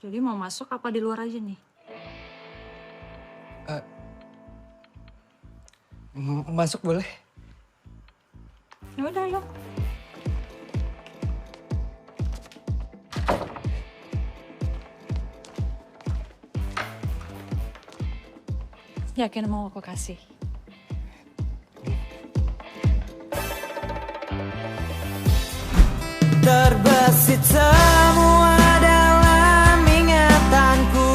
Jadi mau masuk apa di luar aja nih? Masuk boleh? Ya udah, yuk. Yakin mau aku kasih? Terbesit semua dalam ingatanku,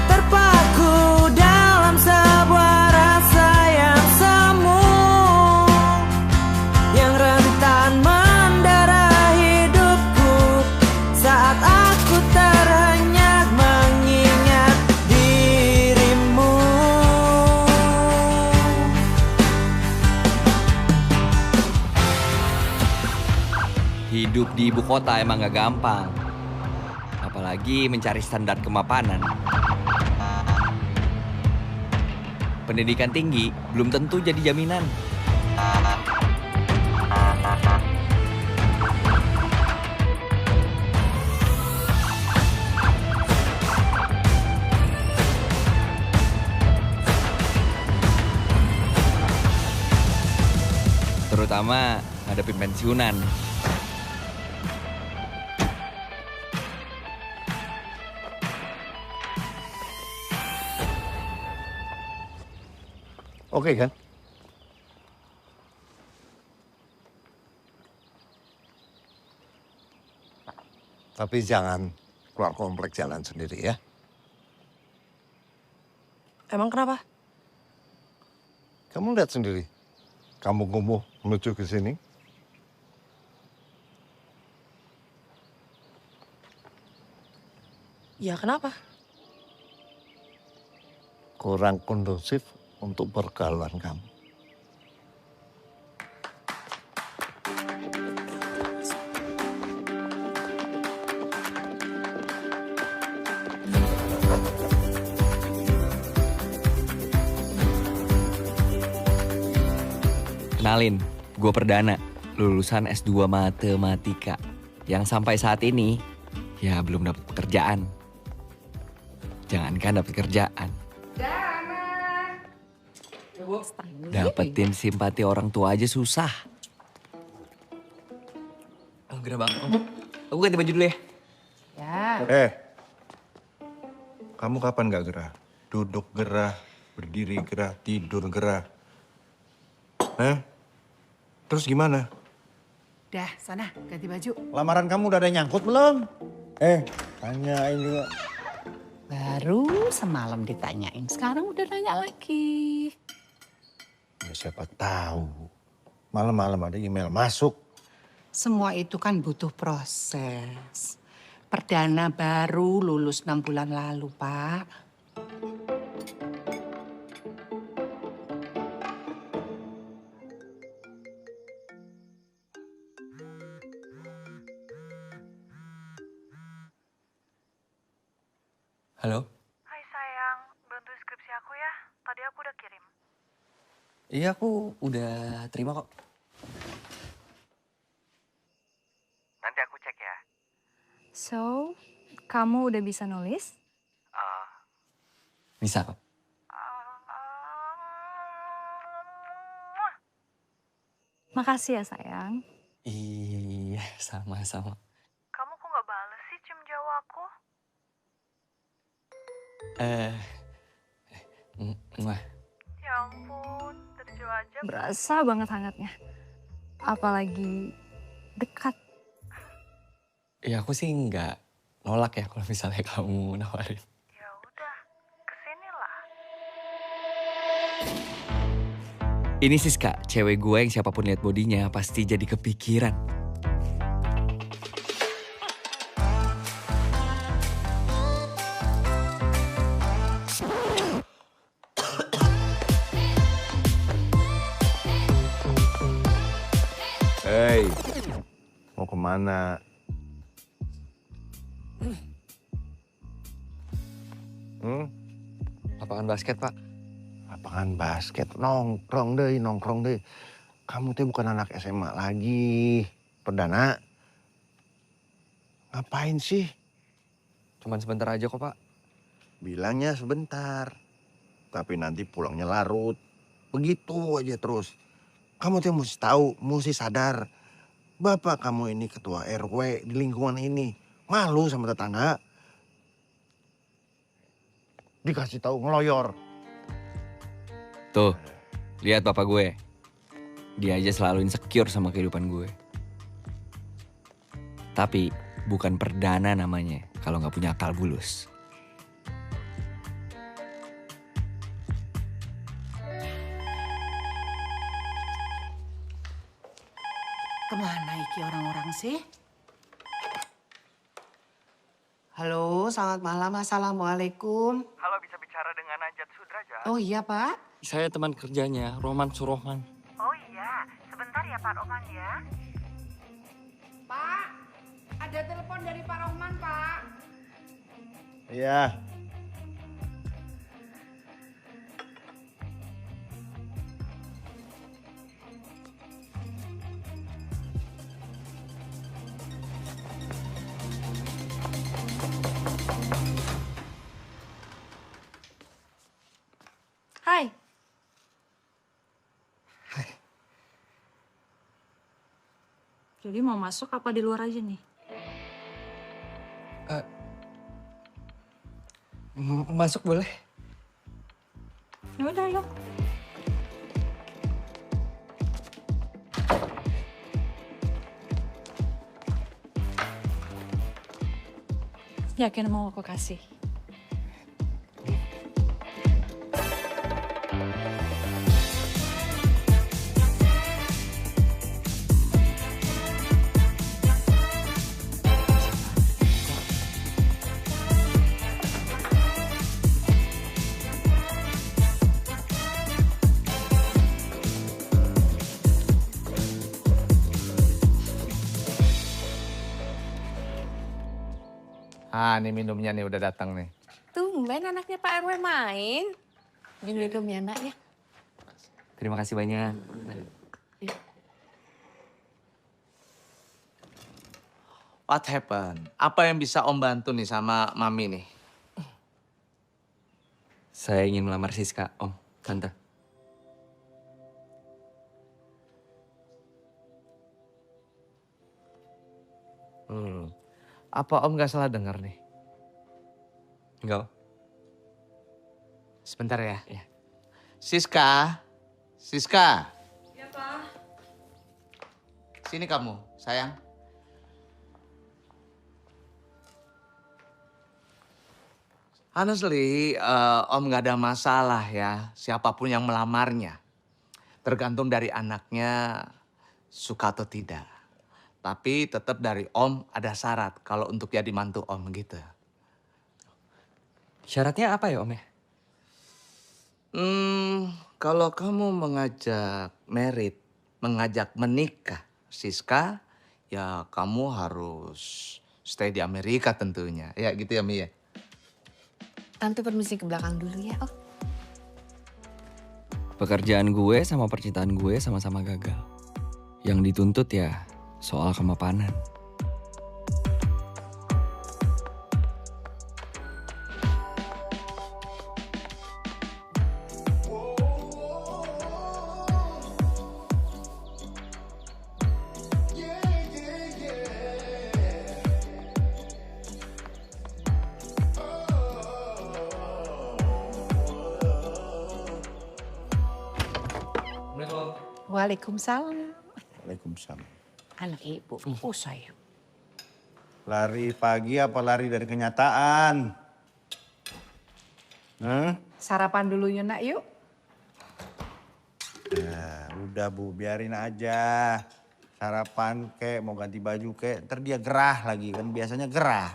terpaku dalam sebuah rasa yang semu, yang rentan mendera hidupku saat aku terhenyak mengingat dirimu. Hidup di ibu kota emang gak gampang. Apalagi mencari standar kemapanan. Pendidikan tinggi belum tentu jadi jaminan. Terutama ngadepin pensiunan. Oke kan? Tapi jangan keluar komplek jalan sendiri ya. Emang kenapa? Kamu lihat sendiri. Kamu kumuh menuju ke sini. Ya kenapa? Kurang kondusif untuk pergaulan kamu. Kenalin, gue Perdana, lulusan S2 Matematika. Yang sampai saat ini, ya belum dapat pekerjaan. Jangankan dapat kerjaan. Dapetin simpati orang tua aja susah. Oh, gerah banget. Aku ganti baju dulu ya. Kamu kapan gak gerah? Duduk gerah, berdiri gerah, tidur gerah. Terus gimana? Dah, sana ganti baju. Lamaran kamu udah ada nyangkut belum? Tanyain juga. Baru semalam ditanyain, sekarang udah nanya lagi. Ya siapa tahu. Malam-malam ada email masuk. Semua itu kan butuh proses. Perdana baru lulus 6 bulan lalu, Pak. Halo? Hai sayang, bantu skripsi aku ya. Tadi aku udah kirim. Iya, aku udah terima kok. Nanti aku cek ya. So, kamu udah bisa nulis? Bisa kok. Makasih ya sayang. Iya, sama-sama. Kamu kok gak bales sih cium jauh aku? Mwah. Ya ampun, dari jauh aja. Berasa banget hangatnya. Apalagi dekat. Ya aku sih nggak nolak ya kalau misalnya kamu nawarin. Ya udah, kesini lah. Ini Siska, cewek gue yang siapapun lihat bodinya pasti jadi kepikiran. Hei, mau kemana? Lapangan basket, Pak. Lapangan basket, nongkrong deh. Kamu tuh bukan anak SMA lagi. Perdana. Ngapain sih Cuman sebentar aja kok, Pak. Bilangnya sebentar. Tapi nanti pulangnya larut. Begitu aja terus. Kamu tuh mesti tahu, mesti sadar. Bapak kamu ini ketua RW di lingkungan ini. Malu sama tetangga. Dikasih tahu ngeloyor. Tuh, lihat bapak gue. Dia aja selalu insecure sama kehidupan gue. Tapi bukan perdana namanya kalau nggak punya akal bulus. Kemana iki orang-orang sih? Halo, selamat malam. Assalamualaikum. Halo, bisa bicara dengan Najat Sudrajat? Oh iya, Pak. Saya teman kerjanya, Roman Surohman. Oh iya, sebentar ya Pak Roman ya. Pak, ada telepon dari Pak Rohman, Pak. Iya. Hai. Jadi mau masuk apa di luar aja nih? Masuk boleh? Ya udah, yuk. Yakin mau aku kasih? Ah, ini minumnya nih udah datang nih. Tumben anaknya Pak RW main. Minum ya nak ya. Terima kasih banyak. What happened? Apa yang bisa Om bantu nih sama Mami nih? Saya ingin melamar Siska, Om, Tante. Apa Om nggak salah dengar nih? Enggak. Sebentar ya. Iya. Siska, Siska. Ya, Pak. Sini kamu, sayang. Honestly, Om nggak ada masalah ya, siapapun yang melamarnya. Tergantung dari anaknya suka atau tidak. Tapi tetap dari Om ada syarat kalau untuk jadi mantu Om gitu. Syaratnya apa ya, Om ya? Kalau kamu mengajak mengajak menikah Siska, ya kamu harus stay di Amerika tentunya. Ya gitu ya Mi ya. Tante permisi ke belakang dulu ya. Oh, Pekerjaan gue sama percintaan gue sama-sama gagal. Yang dituntut ya soal kemapanan. Waalaikumsalam. Waalaikumsalam. Anak ibu, saya. Lari pagi apa lari dari kenyataan? Hah? Sarapan dulu yuk nak yuk. Ya, udah Bu, biarin aja. Sarapan kek, mau ganti baju kek, ntar dia gerah lagi kan biasanya gerah.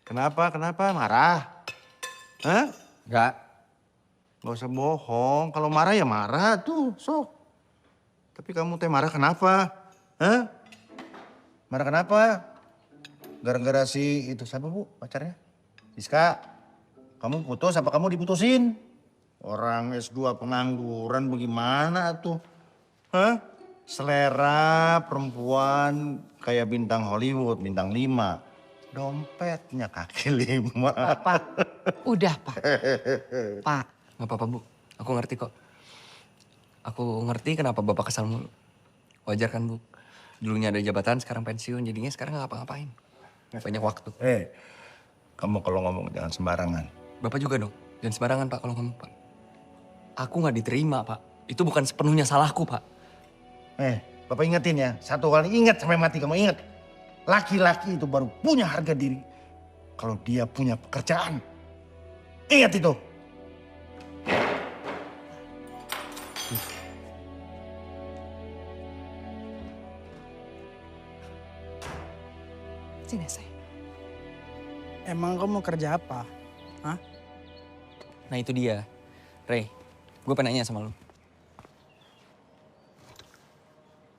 Kenapa? Marah? Hah? Enggak. Gak usah bohong, kalau marah ya marah tuh, sok. Tapi kamu teh marah kenapa? Hah? Marah kenapa? Gara-gara si itu siapa Bu pacarnya? Siska, kamu putus apa kamu diputusin? Orang S2 pengangguran bagaimana tuh? Hah? Selera perempuan kayak bintang Hollywood, bintang 5. Dompetnya kaki 5. Pak, udah Pak. Pak, Nggak apa-apa, Bu. Aku ngerti kok. Aku ngerti kenapa Bapak kesal mulu. Wajar kan, Bu? Dulunya ada jabatan, sekarang pensiun. Jadinya sekarang nggak ngapa-ngapain. Banyak waktu. Kamu kalau ngomong jangan sembarangan. Bapak juga dong. Jangan sembarangan, Pak, kalau ngomong, Pak. Aku nggak diterima, Pak. Itu bukan sepenuhnya salahku, Pak. Bapak ingetin ya. Satu kali ingat sampai mati kamu ingat. Laki-laki itu baru punya harga diri kalau dia punya pekerjaan. Ingat itu. sini saya. Emang kamu mau kerja apa? Hah? Nah itu dia. Ray, gue pengen nanya sama lu.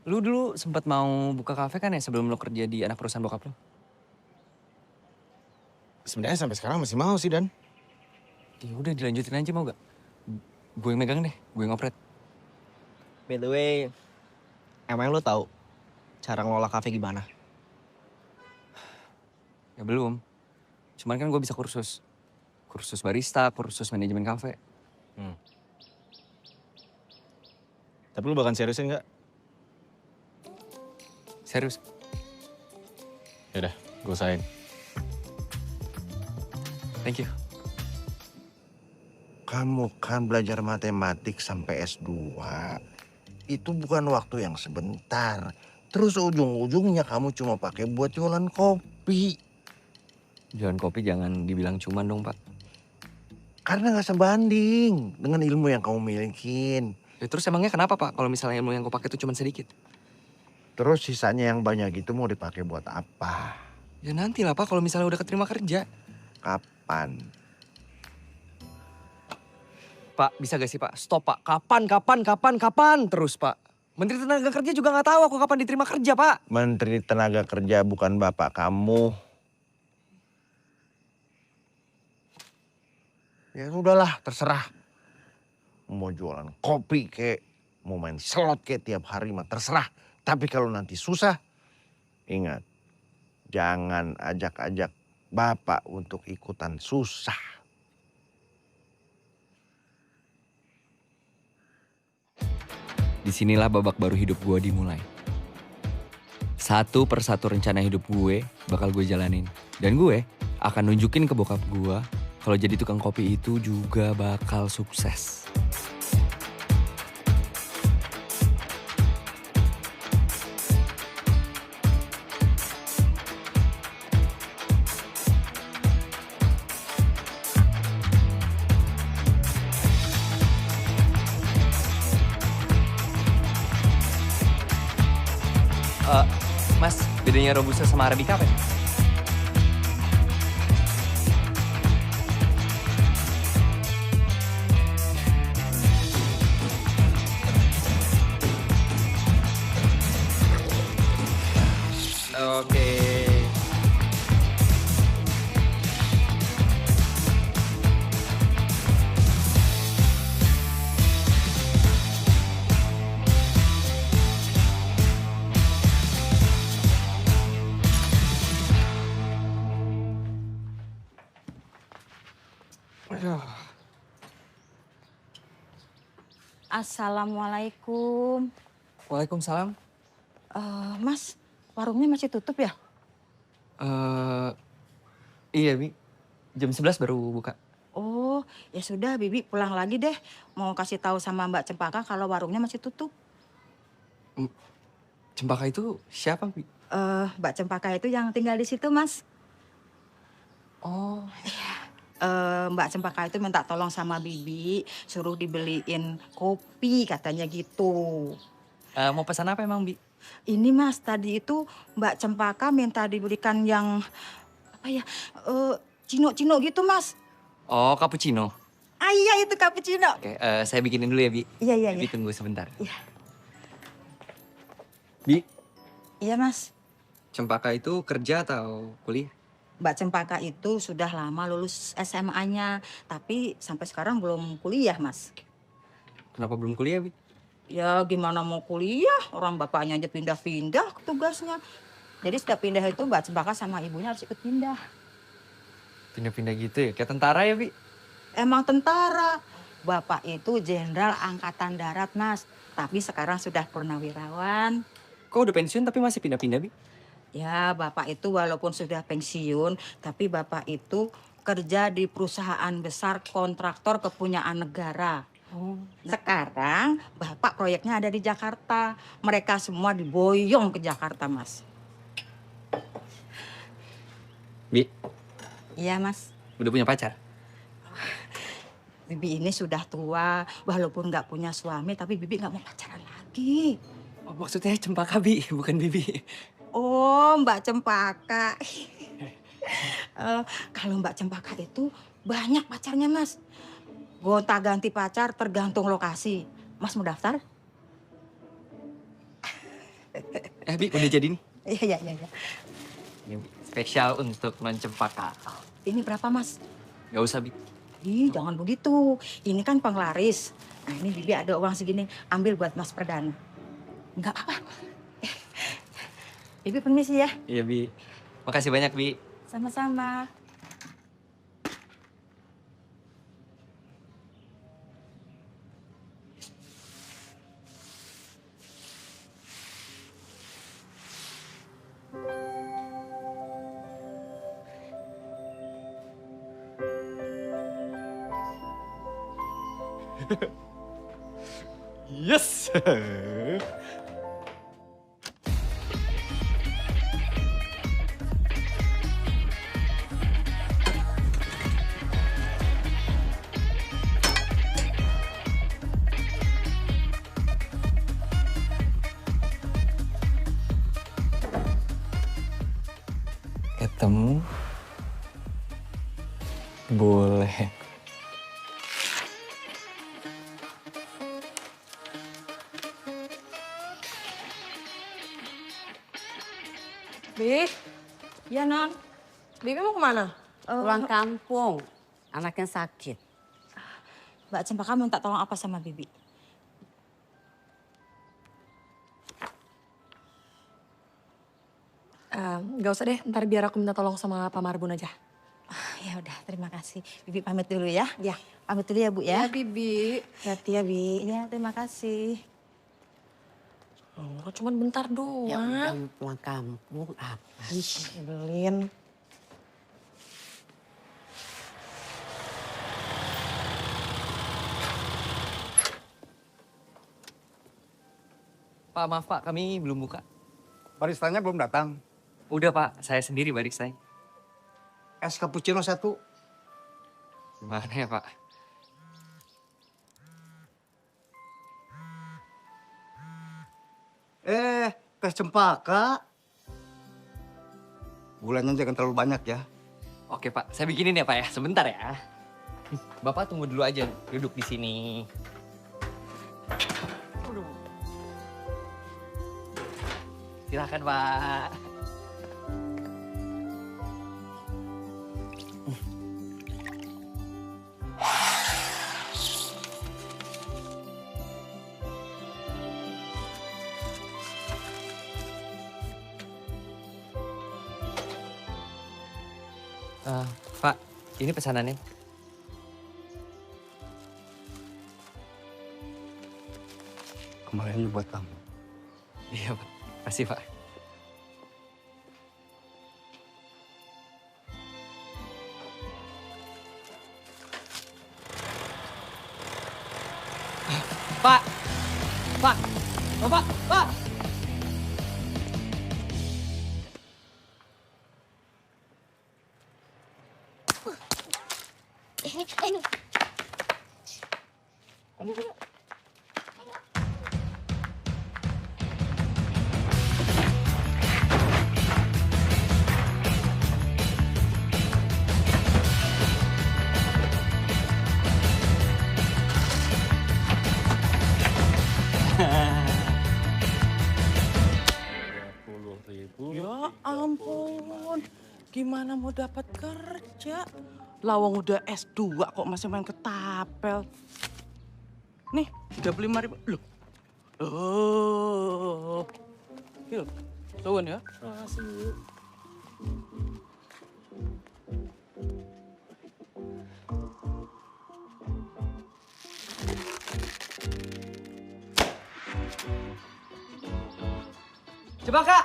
Lu dulu sempat mau buka kafe kan ya sebelum lu kerja di anak perusahaan bokap lu? Sebenarnya sampai sekarang masih mau sih, Dan. Ya udah dilanjutin aja mau gak? Gue yang megang deh, gue yang ngopret. By the way, emang lu tahu cara ngelola kafe gimana? Ya belum. Cuman kan gue bisa kursus. Kursus barista, kursus manajemen kafe. Tapi lu bahkan seriusin nggak? Serius. Yaudah, gue usahain. Thank you. Kamu kan belajar matematik sampai S2. Itu bukan waktu yang sebentar. Terus ujung-ujungnya kamu cuma pakai buat jualan kopi. Jualan kopi jangan dibilang cuman dong, Pak. Karena nggak sebanding dengan ilmu yang kamu milikin. Ya, terus emangnya kenapa, Pak? Kalau misalnya ilmu yang gue pakai itu cuma sedikit. Terus sisanya yang banyak itu mau dipakai buat apa? Ya nanti lah, Pak, kalau misalnya udah keterima kerja. Kapan? Pak, bisa gak sih, Pak? Stop, Pak. Kapan terus, Pak. Menteri Tenaga Kerja juga nggak tahu aku kapan diterima kerja, Pak. Menteri Tenaga Kerja bukan bapak kamu. Ya udahlah, terserah. Mau jualan kopi kek, mau main slot kek tiap hari mah terserah. Tapi kalau nanti susah, ingat, jangan ajak-ajak bapak untuk ikutan susah. Disinilah babak baru hidup gue dimulai. Satu persatu rencana hidup gue bakal gue jalanin. Dan gue akan nunjukin ke bokap gue kalau jadi tukang kopi itu juga bakal sukses. Mas, bedanya Robusta sama Arabica apa ya? Oke. Assalamualaikum. Waalaikumsalam. Mas, warungnya masih tutup ya? Iya, Bi. Jam 11 baru buka. Oh, ya sudah, Bibi pulang lagi deh. Mau kasih tahu sama Mbak Cempaka kalau warungnya masih tutup. Cempaka itu siapa, Bi? Mbak Cempaka itu yang tinggal di situ, Mas. Oh. Mbak Cempaka itu minta tolong sama Bibi, suruh dibeliin kopi katanya gitu. Mau pesan apa emang, Bi? Ini Mas, tadi itu Mbak Cempaka minta dibelikan yang apa ya, cino-cino gitu Mas. Oh, cappuccino. Iya itu cappuccino. Oke, saya bikinin dulu ya, Bi. Iya. Bi, tunggu sebentar. Iya. Bi, Iya Mas. Cempaka itu kerja atau kuliah? Mbak Cempaka itu sudah lama lulus SMA-nya, tapi sampai sekarang belum kuliah Mas. Kenapa belum kuliah, Bi? Ya gimana mau kuliah, orang bapaknya aja pindah-pindah tugasnya. Jadi setiap pindah itu Mbak Cempaka sama ibunya harus ikut pindah. Pindah-pindah gitu ya, kayak tentara ya, Bi? Emang tentara. Bapak itu Jenderal Angkatan Darat, Mas. Tapi sekarang sudah purnawirawan. Kok udah pensiun tapi masih pindah-pindah, Bi? Ya, Bapak itu walaupun sudah pensiun, tapi Bapak itu kerja di perusahaan besar kontraktor kepunyaan negara. Sekarang Bapak proyeknya ada di Jakarta. Mereka semua diboyong ke Jakarta, Mas. Bi, Iya, Mas. udah punya pacar? Bibi ini sudah tua, walaupun nggak punya suami, tapi Bibi nggak mau pacaran lagi. Oh, maksudnya Cempaka, Bi, bukan Bibi. Oh, Mbak Cempaka. Kalau Mbak Cempaka itu banyak pacarnya, Mas. Gonta-ganti pacar tergantung lokasi. Mas mau daftar? Bi, udah jadi nih. Iya. Ini spesial untuk non Cempaka. Ini berapa, Mas? Gak usah, Bi. Ih, jangan begitu. Ini kan penglaris. Nah, ini Bibi ada uang segini. Ambil buat Mas Perdana. Enggak apa-apa. Bibi permisi ya. Iya, Bi. Makasih banyak, Bi. Sama-sama. Yes! Ketemu boleh. Bi, Ya, Non. Bibi mau kemana? Pulang kampung. Anaknya sakit. Mbak Cempaka minta tolong apa sama Bibi? Gak usah deh, ntar biar aku minta tolong sama Pak Marbun aja. Ya udah, terima kasih. Bibi pamit dulu ya. Ya. Pamit dulu ya, Bu ya. Ya, Bibi. Hati ya, Bi. Ya, terima kasih. Oh, cuman bentar doang. Ya udah mau pulang kampung apa sih? Nyebelin. Pak, maaf Pak, kami belum buka. Baristanya belum datang. Udah Pak, saya sendiri baristanya. Es cappuccino 1. Gimana ya Pak? Teh Cempaka. Gulanya jangan terlalu banyak ya. Oke Pak, saya bikinin ya Pak ya, sebentar ya. Bapak tunggu dulu aja, duduk di sini. Silakan Pak. Pak, ini pesanannya. Kembaliannya buat kamu. Iya Pak, makasih Pak. Pak, Pak, Bapak, Pak. Ya ampun, gimana mau dapat kerja? Lawang udah S2 kok masih main ketapel. Nih, 35.000. Loh, Oh. Yuk, suwun ya. Makasih. Coba Kak.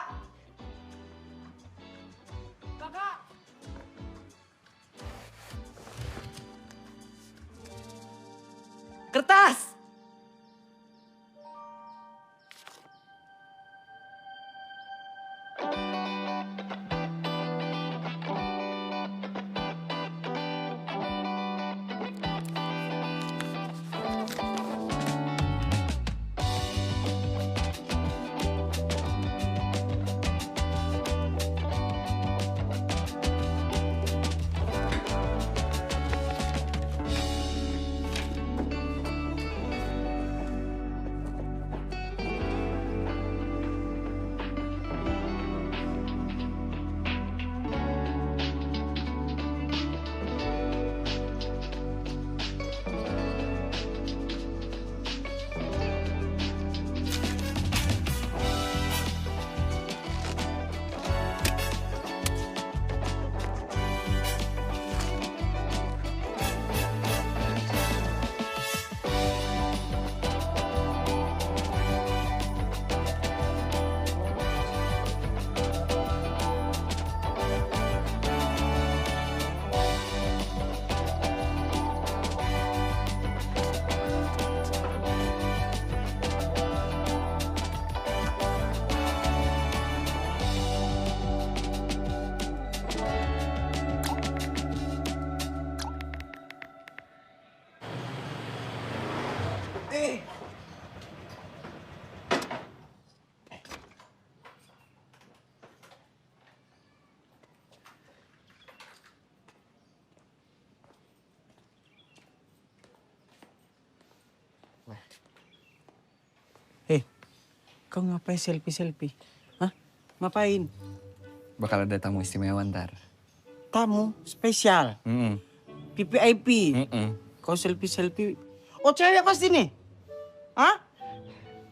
Kertas. Kau ngapain selfie-selfie? Hah? Ngapain? Bakal ada tamu istimewa ntar. Tamu spesial. PPIP. Kau selfie-selfie. Oh cewek pasti nih? Hah?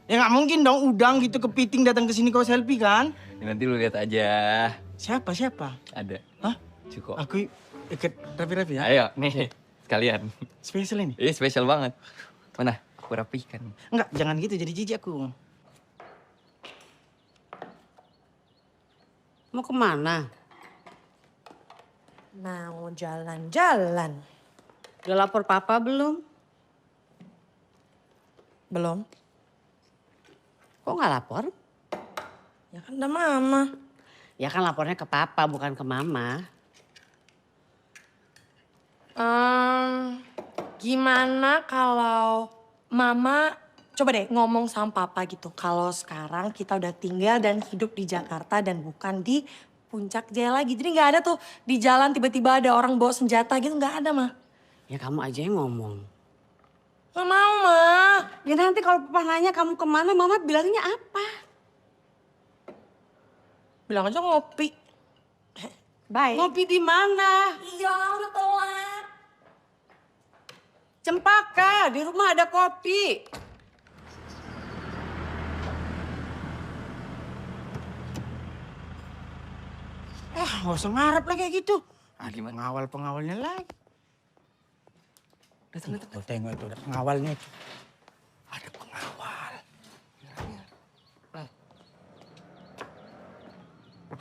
Ya nggak mungkin dong udang gitu kepiting datang ke sini kau selfie kan? Ya, nanti lu lihat aja. Siapa? Ada. Hah? Cukup. Aku ikut rapi-rapi ya? Ayo, nih. Sekalian. Spesial ini? Iya, spesial banget. Mana? Aku rapikan. Enggak, jangan gitu jadi jijik aku. Mau kemana? Mau jalan-jalan. Udah lapor papa belum? Belum. Kok nggak lapor? Ya kan ada mama. Ya kan lapornya ke papa bukan ke mama. Gimana kalau mama coba deh ngomong sama papa gitu. Kalau sekarang kita udah tinggal dan hidup di Jakarta dan bukan di Puncak Jaya lagi. Jadi nggak ada tuh di jalan tiba-tiba ada orang bawa senjata gitu, nggak ada mah. Ya kamu aja yang ngomong. Nggak mau mah. Ya nanti kalau papa nanya kamu kemana, mama bilangnya apa? Bilang aja ngopi. Baik. Ngopi di mana? Iya udah telat. Cempaka, di rumah ada kopi. Nggak usah ngarep lah kayak gitu. Gimana? Pengawal-pengawalnya lagi. Tuh, tengok itu, ada pengawalnya itu. Ada pengawal.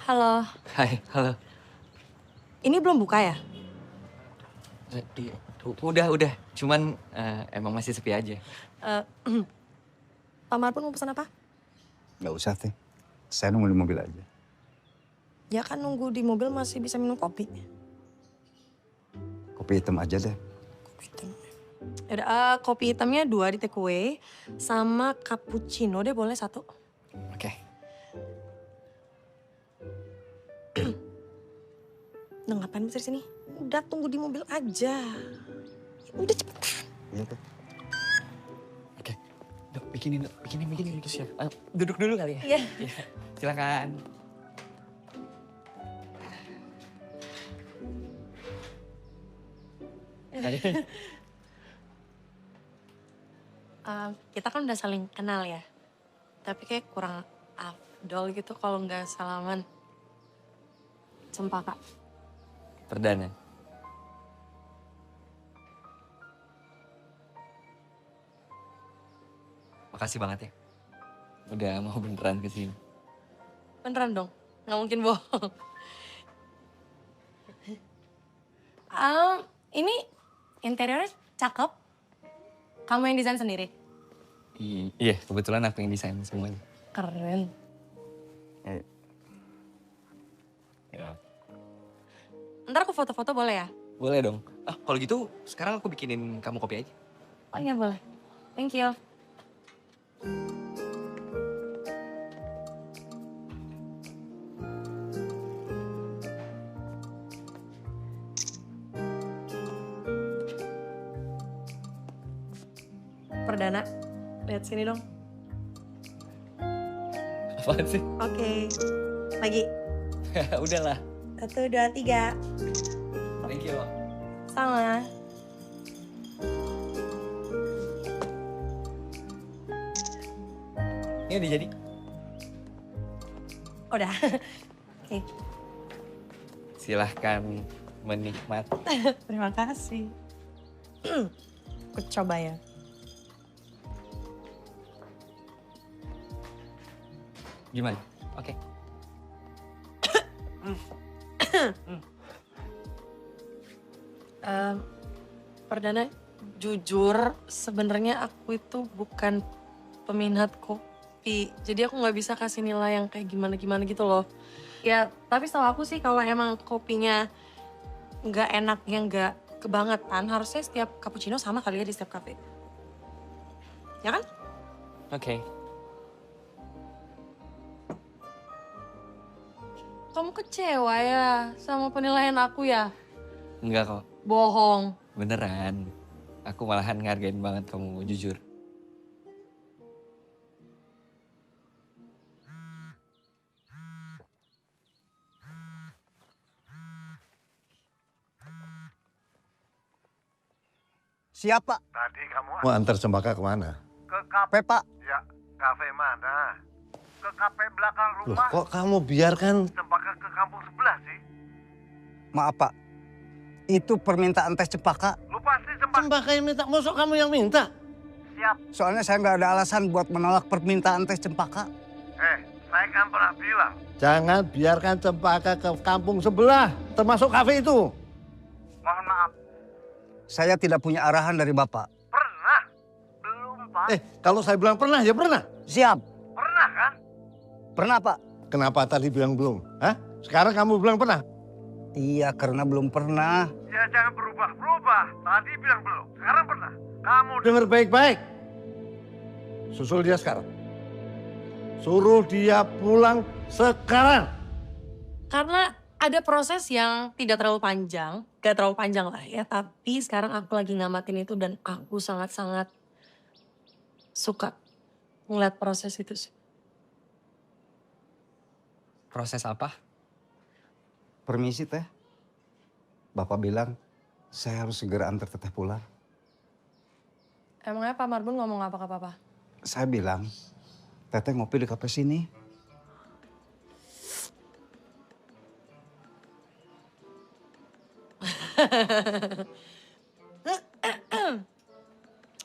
Halo. Hai, halo. Ini belum buka ya? Udah. Cuman emang masih sepi aja. Pak Marpun mau pesan apa? Nggak usah, Teh. Saya nunggu di mobil aja. Ya kan nunggu di mobil masih bisa minum kopi. Kopi hitam aja deh. Yaudah, kopi hitamnya 2 di take away. Sama cappuccino deh boleh 1. Oke. Udah ngapain bisa di sini? Udah tunggu di mobil aja. Udah cepetan. Iya, Teh. Oke. Dok, bikinin. Siap. Duduk dulu kali ya? Iya. Silakan. Kita kan udah saling kenal ya. Tapi kayak kurang afdol gitu kalau nggak salaman. Cempaka. Perdana. Makasih banget ya. Udah mau beneran kesini. Beneran dong, nggak mungkin bohong. Ini interiornya cakep. Kamu yang desain sendiri? Iya, kebetulan aku yang desain semuanya. Keren. Ya. Ntar aku foto-foto boleh ya? Boleh dong. Kalau gitu sekarang aku bikinin kamu kopi aja. Oh iya boleh. Thank you. Perdana, lihat sini dong. Apaan sih? Oke, lagi. Udahlah. 1, 2, 3. Thank you. Sama. Ini udah jadi? Udah. Oke. Silahkan menikmati. Terima kasih. Aku coba ya. Gimana? Oke. Perdana, jujur sebenarnya aku itu bukan peminat kopi. Jadi aku nggak bisa kasih nilai yang kayak gimana-gimana gitu loh. Ya, tapi setahu aku sih kalau emang kopinya nggak enak, yang nggak kebangetan, harusnya setiap cappuccino sama kali ya di setiap cafe. Ya kan? Oke. Kamu kecewa ya sama penilaian aku ya? Enggak kok. Bohong. Beneran. Aku malahan ngargain banget kamu jujur. Siapa? Tadi kamu Mau antar Cempaka kemana? ke kafe, Pak. Ya, kafe mana? Ke kafe belakang Loh, rumah. kok kamu biarkan Cempaka ke kampung sebelah sih? Maaf Pak, itu permintaan teh Cempaka. Lu pasti Cempaka yang minta, mosok kamu yang minta? Siap. Soalnya saya nggak ada alasan buat menolak permintaan teh Cempaka. Saya kan pernah bilang. Jangan biarkan Cempaka ke kampung sebelah, termasuk kafe itu. Mohon maaf. Saya tidak punya arahan dari Bapak. Pernah? Belum, Pak. Kalau saya bilang pernah, ya pernah. Siap. Pernah kan? Pernah Pak. Kenapa tadi bilang belum? Hah? Sekarang kamu bilang pernah? Iya, karena belum pernah. Ya jangan berubah-berubah. Tadi bilang belum, sekarang pernah. Kamu Dengar baik-baik. Susul dia sekarang. Suruh dia pulang sekarang. Karena ada proses yang tidak terlalu panjang, gak terlalu panjang lah ya. Tapi sekarang aku lagi ngamatin itu dan aku sangat-sangat suka ngeliat proses itu sih. Proses apa? Permisi Teh. Bapak bilang saya harus segera antar Teteh pulang. Emangnya Pak Marbun ngomong apa ke Papa? Saya bilang, Teteh ngopi di kafe sini.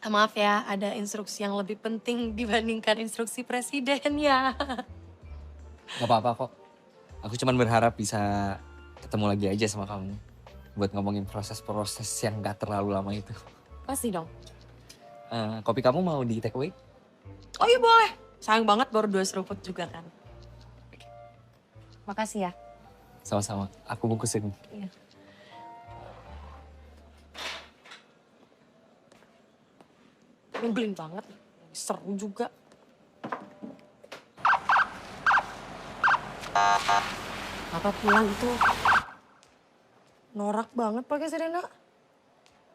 Maaf ya, ada instruksi yang lebih penting dibandingkan instruksi presiden ya. Gak apa-apa kok. Aku cuma berharap bisa ketemu lagi aja sama kamu. Buat ngomongin proses-proses yang gak terlalu lama itu. Pasti dong. Kopi kamu mau di take away? Oh iya boleh. Sayang banget baru 2 seruput juga kan. Makasih ya. Sama-sama. Aku bungkusin. Iya. Nyebelin banget. Seru juga. Papa pulang itu norak banget pakai sirena.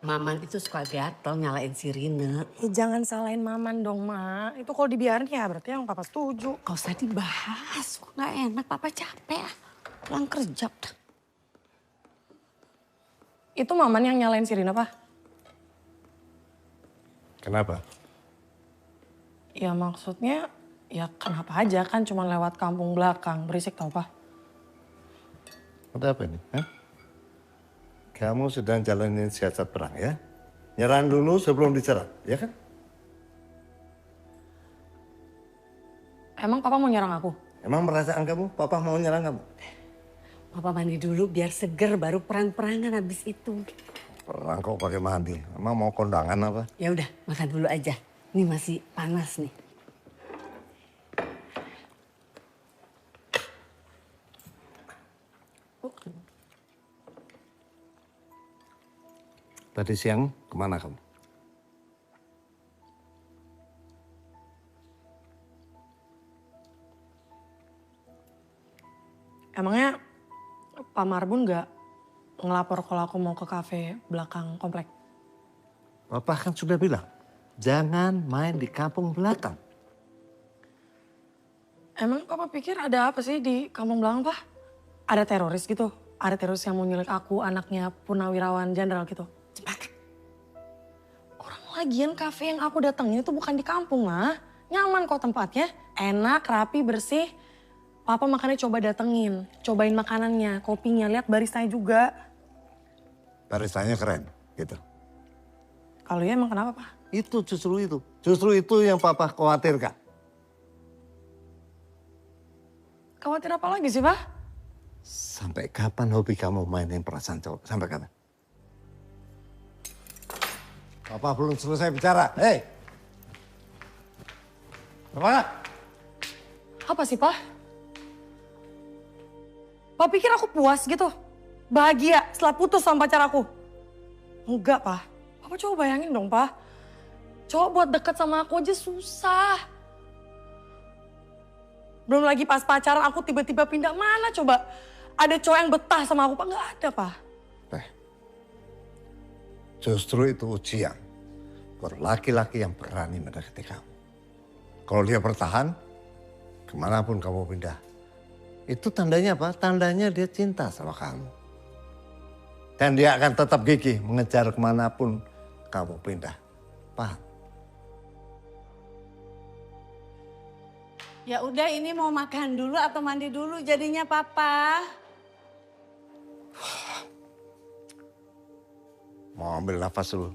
Maman itu suka gatel nyalain sirine. Jangan salahin Maman dong, Ma. Itu kalau dibiarin ya berarti yang Papa setuju. Gak usah dibahas, kok gak enak. Papa capek ya. Pulang kerja. Itu Maman yang nyalain sirine, Pak? Kenapa? Ya maksudnya Ya kenapa aja kan cuma lewat kampung belakang. Berisik tau Pak. Ada apa ini? Hah? Kamu sedang jalanin siasat perang ya? Nyerang dulu sebelum diserang, ya kan? Emang Papa mau nyerang aku? Emang perasaan kamu, Papa mau nyerang kamu? Papa mandi dulu biar seger baru perang-perangan habis itu. Perang kok pakai mandi? Emang mau kondangan apa? Ya udah, makan dulu aja. Ini masih panas nih. Tadi siang kemana kamu? Emangnya Pak Marbun nggak ngelapor kalau aku mau ke kafe belakang komplek? Papa kan sudah bilang, jangan main di kampung belakang. Emang Papa pikir ada apa sih di kampung belakang, Pak? Ada teroris gitu? Ada teroris yang mau nyulik aku, anaknya Purnawirawan Jenderal gitu? Cepat. Orang lagian kafe yang aku datengin itu bukan di kampung, mah. Nyaman kok tempatnya. Enak, rapi, bersih. Papa makanya coba datengin. Cobain makanannya, kopinya. Lihat baristanya juga. Baristanya keren, gitu. Kalau ya emang kenapa, Pak? Itu justru itu. Justru itu yang Papa khawatirkan. Khawatir apa lagi sih, Pak? Sampai kapan hobi kamu mainin perasaan cowok? Sampai kapan? Papa belum selesai bicara. Hei! Apa? Apa sih, Pak? Pak pikir aku puas gitu? Bahagia setelah putus sama pacar aku? Enggak, Pak. Papa coba bayangin dong, Pak. Cowok buat deket sama aku aja susah. Belum lagi pas pacaran aku tiba-tiba pindah mana coba. Ada cowok yang betah sama aku, Pak. Nggak ada, Pak. Justru itu ujian buat laki-laki yang berani mendekati kamu. Kalau dia bertahan, kemanapun kamu pindah. Itu tandanya apa? Tandanya dia cinta sama kamu. Dan dia akan tetap gigih mengejar kemanapun kamu pindah. Paham? Ya udah ini mau makan dulu atau mandi dulu jadinya Papa. Mau ambil nafas dulu.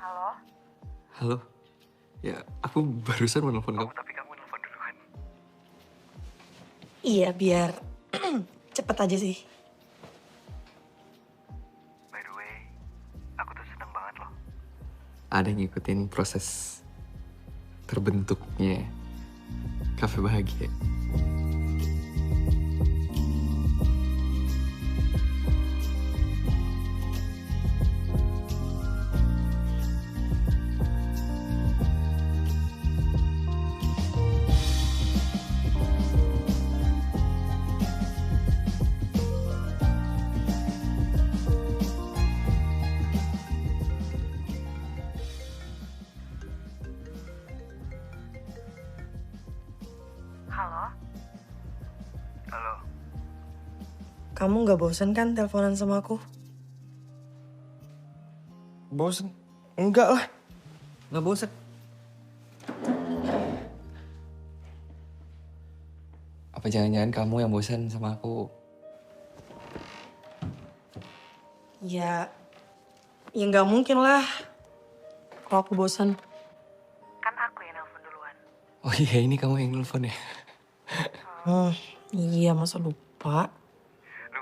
Halo? Halo. Ya, aku barusan mau nelfon kamu. Tapi kamu nelfon duluan. Iya, biar cepet aja sih. By the way, aku tuh seneng banget loh. Ada yang ngikutin proses terbentuknya Kafe Bahagia. Halo? Halo? Kamu nggak bosan kan teleponan sama aku? Bosen? Enggak lah. Nggak bosen. Apa jangan-jangan kamu yang bosan sama aku? Ya nggak mungkin lah. Kalau aku bosan. Kan aku yang nelfon duluan. Oh iya, ini kamu yang nelfon ya? Iya, masa lupa? Lu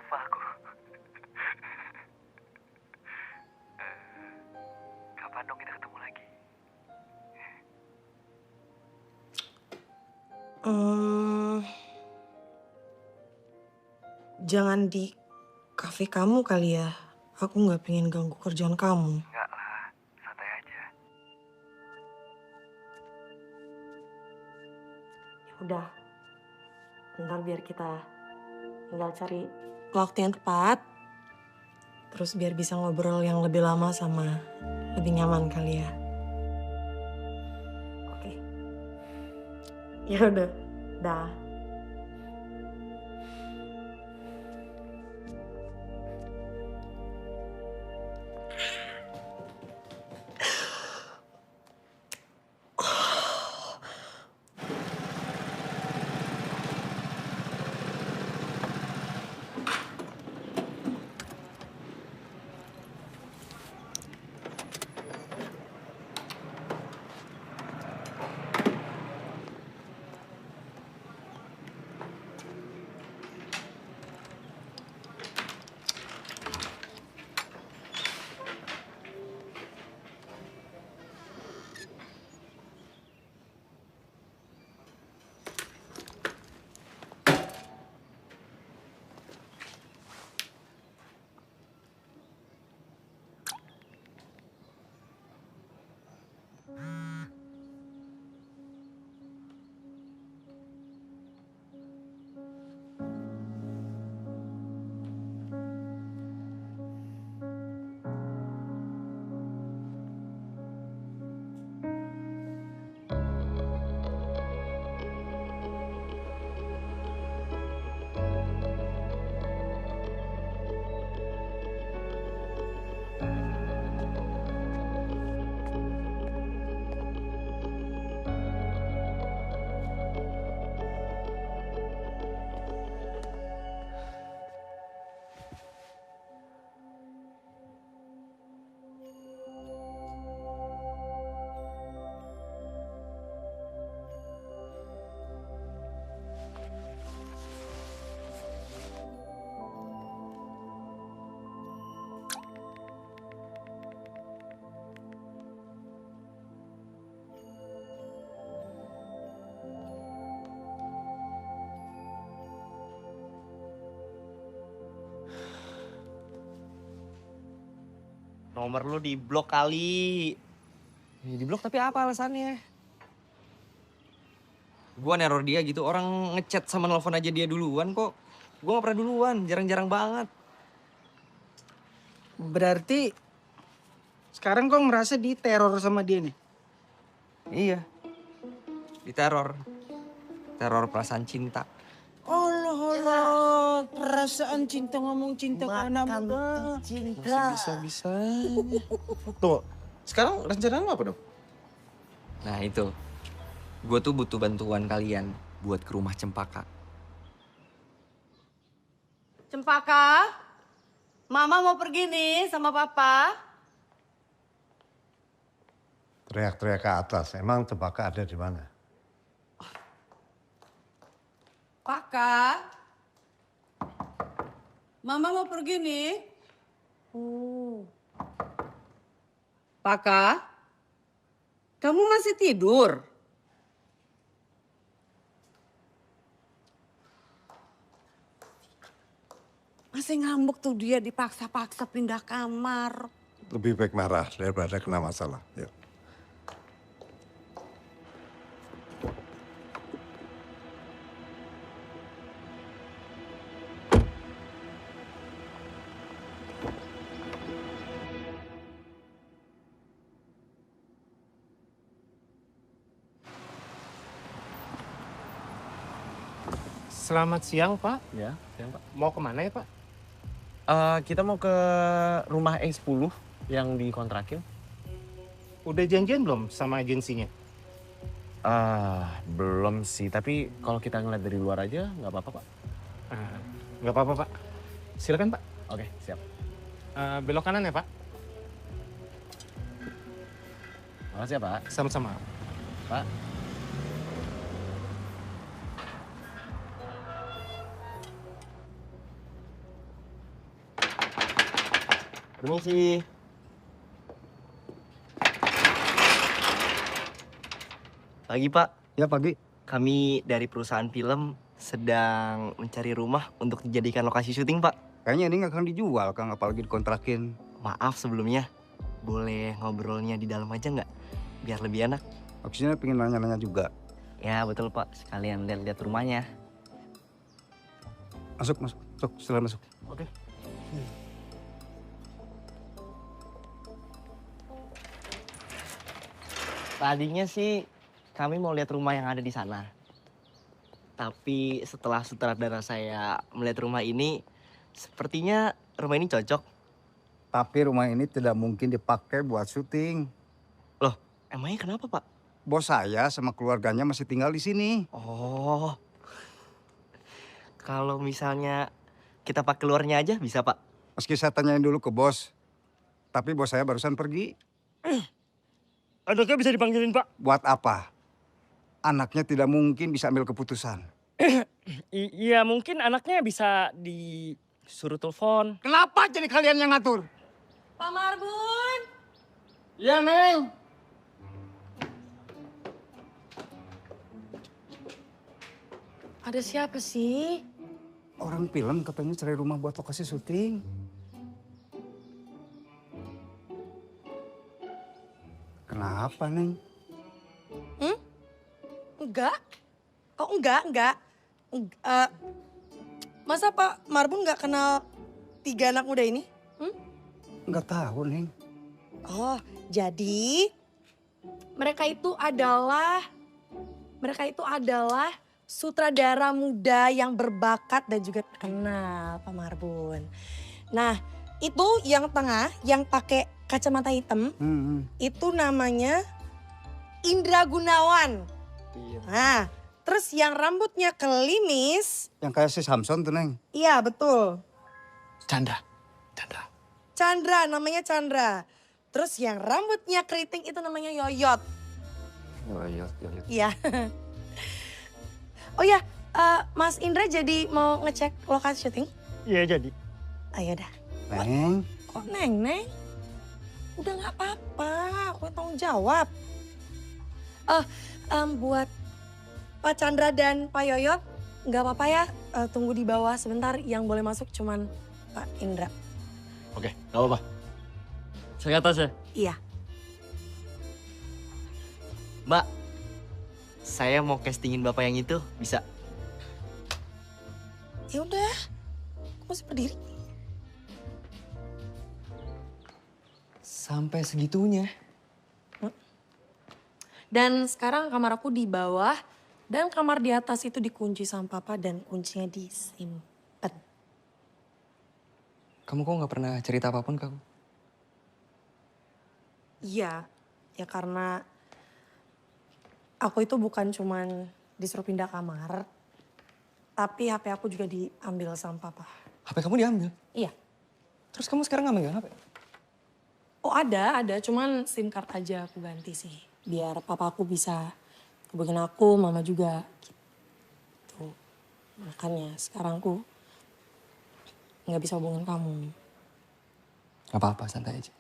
Jangan di kafe kamu kali ya. Aku nggak pengen ganggu kerjaan kamu. Enggak lah, santai aja. Udah, ntar biar kita tinggal cari waktu yang tepat. Terus biar bisa ngobrol yang lebih lama sama lebih nyaman kali ya. Oke. Ya udah, dah. Nomor lu di blok kali. Ya, di blok tapi apa alasannya? Gua neror dia gitu, orang ngechat sama nelfon aja dia duluan kok. Gua gak pernah duluan, jarang-jarang banget. Berarti sekarang kau ngerasa diteror sama dia nih? Iya. Diteror. Teror perasaan cinta. Allah, perasaan cinta ngomong cinta ke anak muda. Bisa-bisa. Tuh, sekarang rencana lu apa dong? Nah itu. Gue tuh butuh bantuan kalian buat ke rumah Cempaka. Cempaka, Mama mau pergi nih sama Papa. Teriak-teriak ke atas. Emang Cempaka ada di mana? Paka, Mama mau pergi nih. Paka, kamu masih tidur? Masih ngambek tuh dia dipaksa-paksa pindah kamar. Lebih baik marah daripada kena masalah. Yuk. Selamat siang, Pak. Ya, siang, Pak. Mau kemana ya, Pak? Kita mau ke rumah E10 yang dikontrakin. Udah janjian belum sama agensinya? Belum sih, tapi kalau kita ngeliat dari luar aja nggak apa-apa, Pak. Nggak apa-apa, Pak. Silakan, Pak. Oke, siap. Belok kanan ya, Pak. Makasih ya, Pak. Sama-sama. Pak. Permisi. Pagi, Pak. Ya, pagi. kami dari perusahaan film sedang mencari rumah untuk dijadikan lokasi syuting, Pak. Kayaknya ini nggak akan dijual, Kang, apalagi dikontrakin. Maaf sebelumnya, boleh ngobrolnya di dalam aja nggak? Biar lebih enak. Maksudnya pengen nanya-nanya juga. Ya betul, Pak. Sekalian lihat-lihat rumahnya. Masuk, silakan masuk. Oke. Tadinya sih kami mau lihat rumah yang ada di sana. Tapi setelah sutradara saya melihat rumah ini, sepertinya rumah ini cocok. Tapi rumah ini tidak mungkin dipakai buat syuting. Loh, emangnya kenapa, Pak? Bos saya sama keluarganya masih tinggal di sini. Oh. Kalau misalnya kita pakai luarnya aja bisa, Pak? Meski saya tanyain dulu ke bos. Tapi bos saya barusan pergi. Anaknya bisa dipanggilin, Pak? Buat apa? Anaknya tidak mungkin bisa ambil keputusan. Iya, mungkin anaknya bisa disuruh telepon. Kenapa jadi kalian yang ngatur? Pak Marbun. Iya, Neng. Ada siapa sih? Orang film katanya cari rumah buat lokasi syuting. Kenapa, Neng? Enggak. Oh, enggak. Masa Pak Marbun nggak kenal 3 anak muda ini? Nggak tahu, Neng. Oh, jadi mereka itu adalah sutradara muda yang berbakat dan juga terkenal, Pak Marbun. Nah, itu yang tengah, yang pakai kacamata hitam, itu namanya Indra Gunawan. Nah, terus yang rambutnya kelimis. Yang kayak si Samson tuh, Neng. Iya, betul. Chandra. Chandra, namanya Chandra. Terus yang rambutnya keriting itu namanya Yoyot. Yoyot. Iya. Oh ya, Mas Indra jadi mau ngecek lokasi syuting? Iya, jadi. Ayo dah. Neng. Kok Neng? Udah nggak apa-apa, aku tanggung jawab. Buat Pak Chandra dan Pak Yoyot, nggak apa-apa ya, tunggu di bawah sebentar. Yang boleh masuk cuman Pak Indra. Oke, nggak apa-apa. Saya ke atas ya? Iya. Mbak, saya mau castingin Bapak yang itu, bisa? Ya udah, aku masih berdiri. Sampai segitunya. Dan sekarang kamar aku di bawah dan kamar di atas itu dikunci sama papa dan kuncinya disimpan. Kamu kok nggak pernah cerita apapun ke aku? Iya, ya karena aku itu bukan cuman disuruh pindah kamar, tapi HP aku juga diambil sama papa. HP kamu diambil? Iya. Terus kamu sekarang nggak megang HP? Oh ada, cuman SIM card aja aku ganti sih. Biar papa aku bisa hubungin aku, mama juga gitu. Makanya sekarang aku nggak bisa hubungin kamu. Gak apa-apa, santai aja.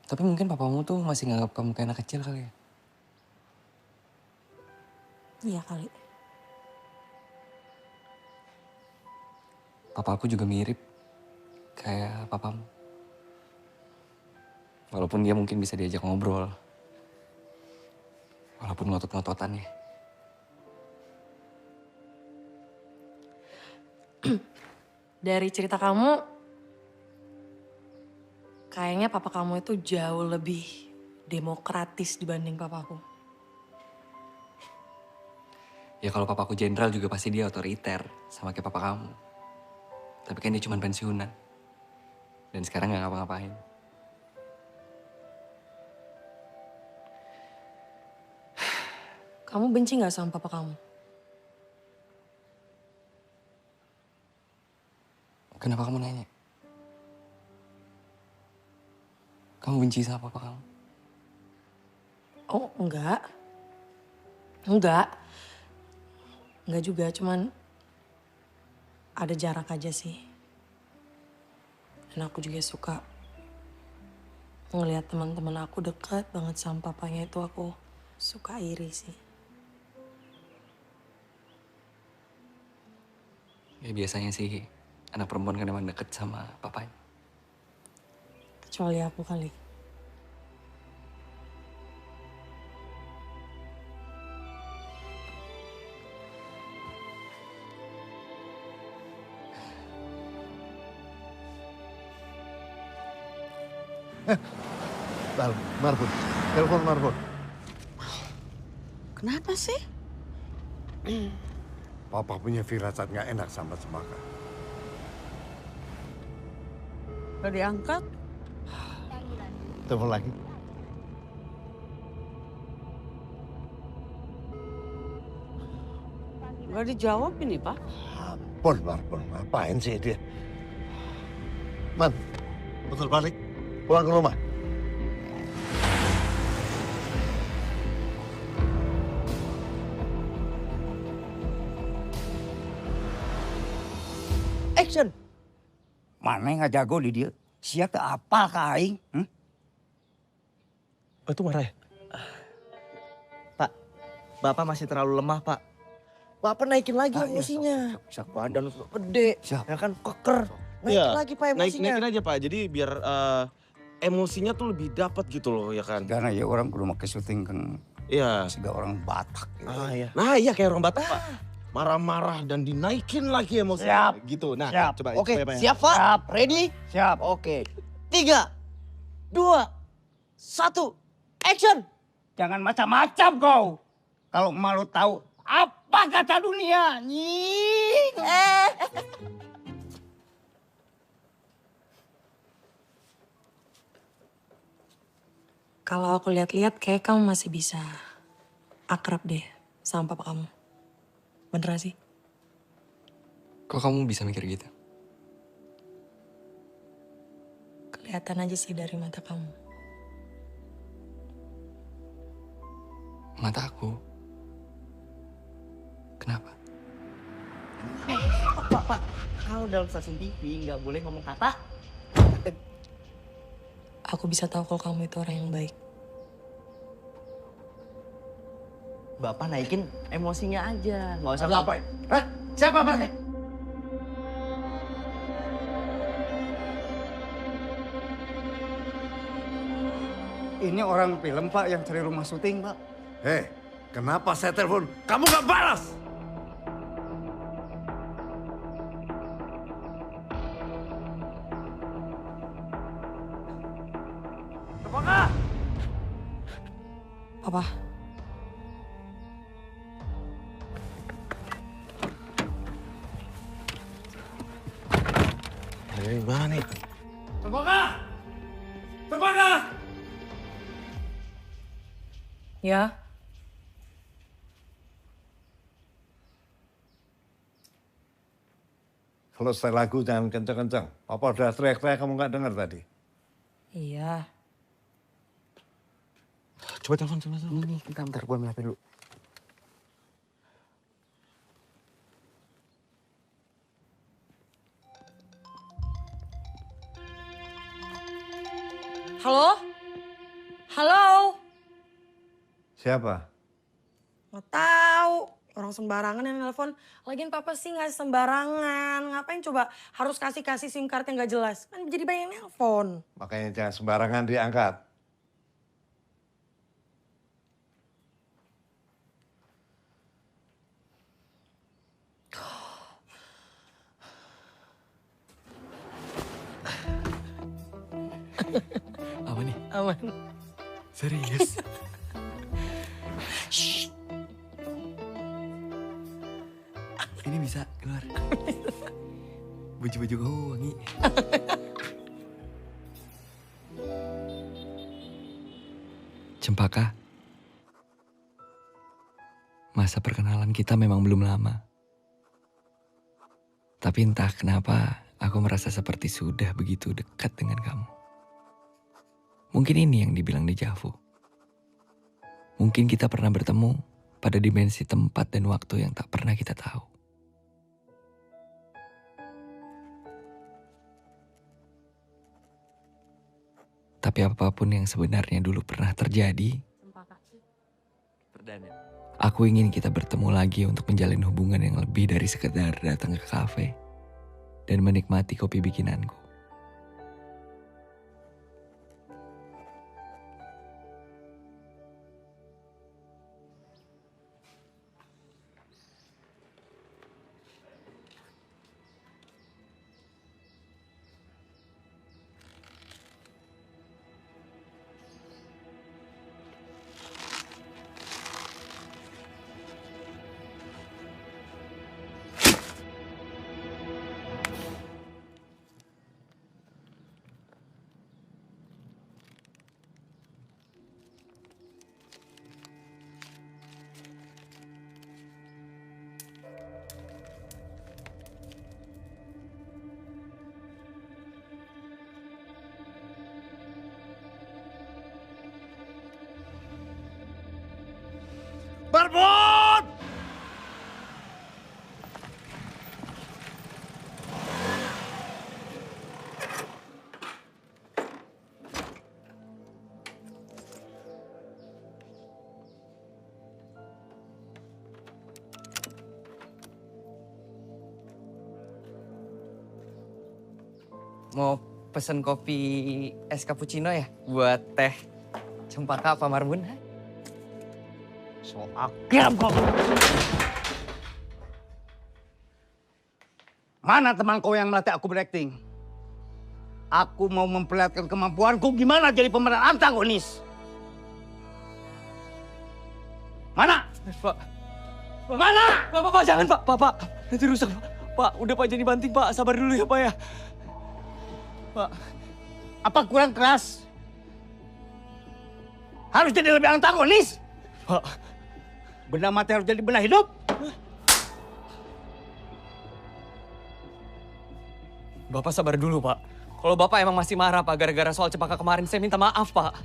Tapi mungkin papamu tuh masih nganggap kamu kayak anak kecil kali ya? Iya kali. Papa aku juga mirip kayak papamu. Walaupun dia mungkin bisa diajak ngobrol. Walaupun ngotot-ngototan ya. Dari cerita kamu, kayaknya papa kamu itu jauh lebih demokratis dibanding papaku. Ya kalau papaku jenderal juga pasti dia otoriter sama kayak papa kamu. Tapi kan dia cuma pensiunan. Dan sekarang gak ngapa-ngapain. Kamu benci gak sama papa kamu? Kenapa kamu nanya? Kamu benci sama papa kamu? Oh enggak. Enggak juga, cuman ada jarak aja sih. Dan aku juga suka ngelihat teman-teman aku dekat banget sama papanya itu. Aku suka iri sih. Ya biasanya sih anak perempuan kan emang deket sama papanya. Kecuali aku kali. Marbun, telepon Marbun. Kenapa sih? Papa punya firasat nggak enak sama Cempaka. Gak diangkat? Telepon lagi. Gak dijawab ini, Pak. Pon, Marbun, ngapain sih dia? Man, betul balik. Pulang ke rumah. Action. Mana yang nggak jago di dia? Siapa ke apa ke aing? Oh, itu marah ya? Pak, Bapak masih terlalu lemah, Pak. Bapak naikin lagi emosinya. Badan udah gede, ya kan keker. Naikin lagi Pak emosinya. Naikin aja Pak, jadi biar emosinya tuh lebih dapat gitu loh ya kan. Karena ya orang kudu make syuting kan. Iya. Sehingga orang Batak. Gitu. Iya. Nah iya kayak orang Batak Pak. Marah-marah dan dinaikin lagi emosinya. Siap. Gitu. Nah Siap. coba. Oke, coba, ya. siap Pak? Siap. Ready? Siap. Oke. 3, 2, 1, action! Jangan macam-macam kau. Kalau malu tahu apa kata dunia. Nying. Kalau aku lihat-lihat kayak kamu masih bisa akrab deh sama papa kamu. Bener sih? Kok kamu bisa mikir gitu? Kelihatan aja sih dari mata kamu. Mata aku? Kenapa? Pak, kalau dalam stasiun TV nggak boleh ngomong kata. Aku bisa tahu kalau kamu itu orang yang baik. Bapak naikin emosinya aja, nggak usah Apa? Hah? Siapa Pak? Ini orang film Pak yang cari rumah syuting Pak. Hei, kenapa saya telepon? Kamu nggak balas? Papa. Dari mana nih? Cempaka! Cempaka! Ya. Selesai lagu jangan kenceng-kenceng. Papa udah teriak-teriak kamu nggak dengar tadi. Iya. Coba telepon. Ini bentar gue ambil HP dulu. Halo? Halo? Siapa? Nggak tahu. Orang sembarangan yang nelpon. Lagian papa sih nggak sembarangan. Ngapain coba harus kasih SIM card yang nggak jelas. Kan jadi banyak yang nelpon. Makanya jangan sembarangan diangkat. Apa nih? Aman. Serius? Shh. Ini bisa keluar. Baju-baju kamu wangi. Cempaka. Masa perkenalan kita memang belum lama. Tapi entah kenapa aku merasa seperti sudah begitu dekat dengan kamu. Mungkin ini yang dibilang deja vu. Mungkin kita pernah bertemu pada dimensi tempat dan waktu yang tak pernah kita tahu. Tapi apapun yang sebenarnya dulu pernah terjadi, perdana. Aku ingin kita bertemu lagi untuk menjalin hubungan yang lebih dari sekedar datang ke kafe dan menikmati kopi bikinanku. Barbun! Mau pesen kopi es cappuccino ya? Buat teh cempaka apa marbun? So akrab kau. Mana teman kau yang melatih aku berakting? Aku mau memperlihatkan kemampuanku gimana jadi pemeran antagonis. Mana? Pak. Mana? Pak, jangan Pak. Pak. Nanti rusak Pak. Pak, udah Pak jadi banting Pak. Sabar dulu ya Pak ya. Pak. Apa kurang keras? Harus jadi lebih antagonis? Pak. Benda mati harus jadi benda hidup? Bapak sabar dulu Pak. Kalau Bapak emang masih marah Pak gara-gara soal cempaka kemarin, saya minta maaf Pak.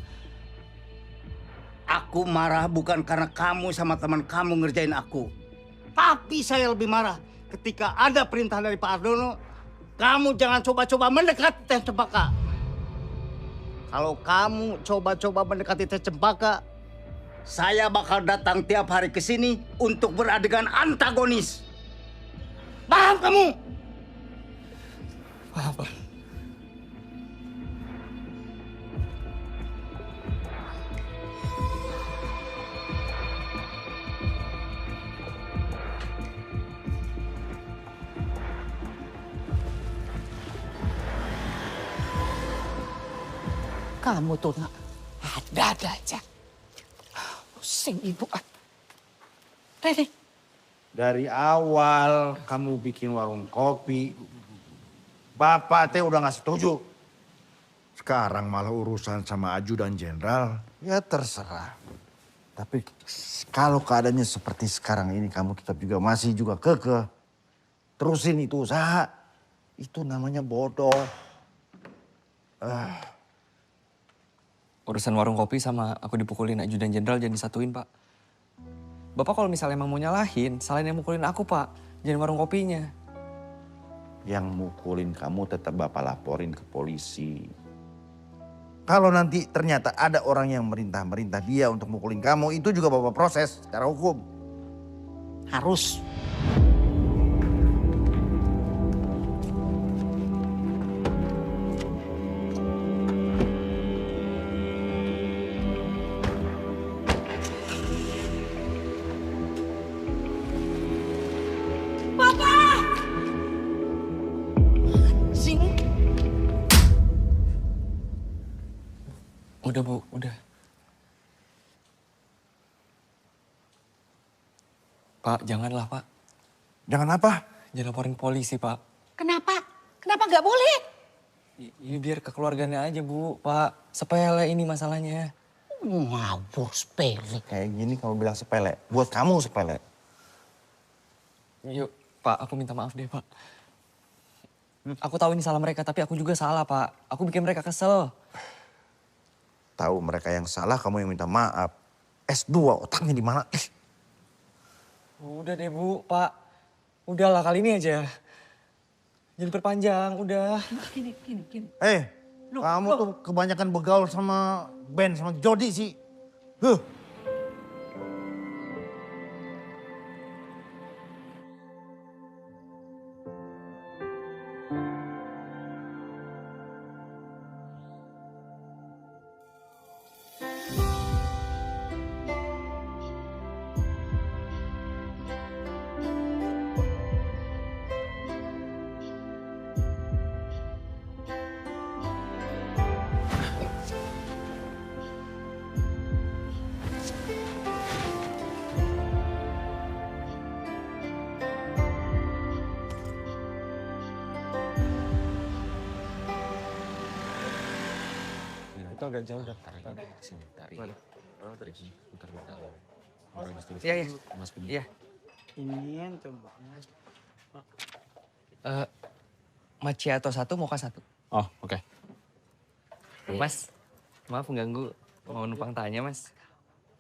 Aku marah bukan karena kamu sama teman kamu ngerjain aku. Tapi saya lebih marah ketika ada perintah dari Pak Ardono, kamu jangan coba-coba mendekati teh cempaka. Kalau kamu coba-coba mendekati teh cempaka, saya bakal datang tiap hari ke sini untuk beradegan antagonis. Paham kamu? Paham Pak. Kamu tuh nak ada aja. Pusing ibu. Rene. Dari awal kamu bikin warung kopi, Bapak teh udah gak setuju. Sekarang malah urusan sama ajudan jenderal, ya terserah. Tapi kalau keadaannya seperti sekarang ini, kamu tetap juga masih juga kekeh. Terusin itu usaha, itu namanya bodoh. Urusan warung kopi sama aku dipukulin ajudan jenderal jangan disatuin Pak. Bapak kalau misalnya emang mau nyalahin, salahin yang mukulin aku Pak. Jangan warung kopinya. Yang mukulin kamu tetap Bapak laporin ke polisi. Kalau nanti ternyata ada orang yang merintah dia untuk mukulin kamu, itu juga Bapak proses secara hukum. Harus. Udah Bu, udah. Pak, janganlah Pak. Jangan apa? Jangan laporin polisi Pak. Kenapa? Kenapa nggak boleh? Ini biar kekeluarganya aja Bu, Pak. Sepele ini masalahnya. Ngawur sepele. Kayak gini kamu bilang sepele, buat kamu sepele. Yuk Pak, aku minta maaf deh Pak. Aku tahu ini salah mereka, tapi aku juga salah Pak. Aku bikin mereka kesel. Tahu mereka yang salah, kamu yang minta maaf. S2 otaknya di mana? Udah deh Bu, Pak. Udahlah kali ini aja. Jadi perpanjang, udah. Gini. Kamu tuh kebanyakan begaul sama Ben, sama Jody sih. Itu agak jauh dah. Tarik sini, tarik. Mana? Oh, tarik sini. Bentar. Iya. Iya. Ini yang coba. Macchiato 1, mocha 1. Oh, oke. Mas, maaf mengganggu. Mau numpang tanya, Mas.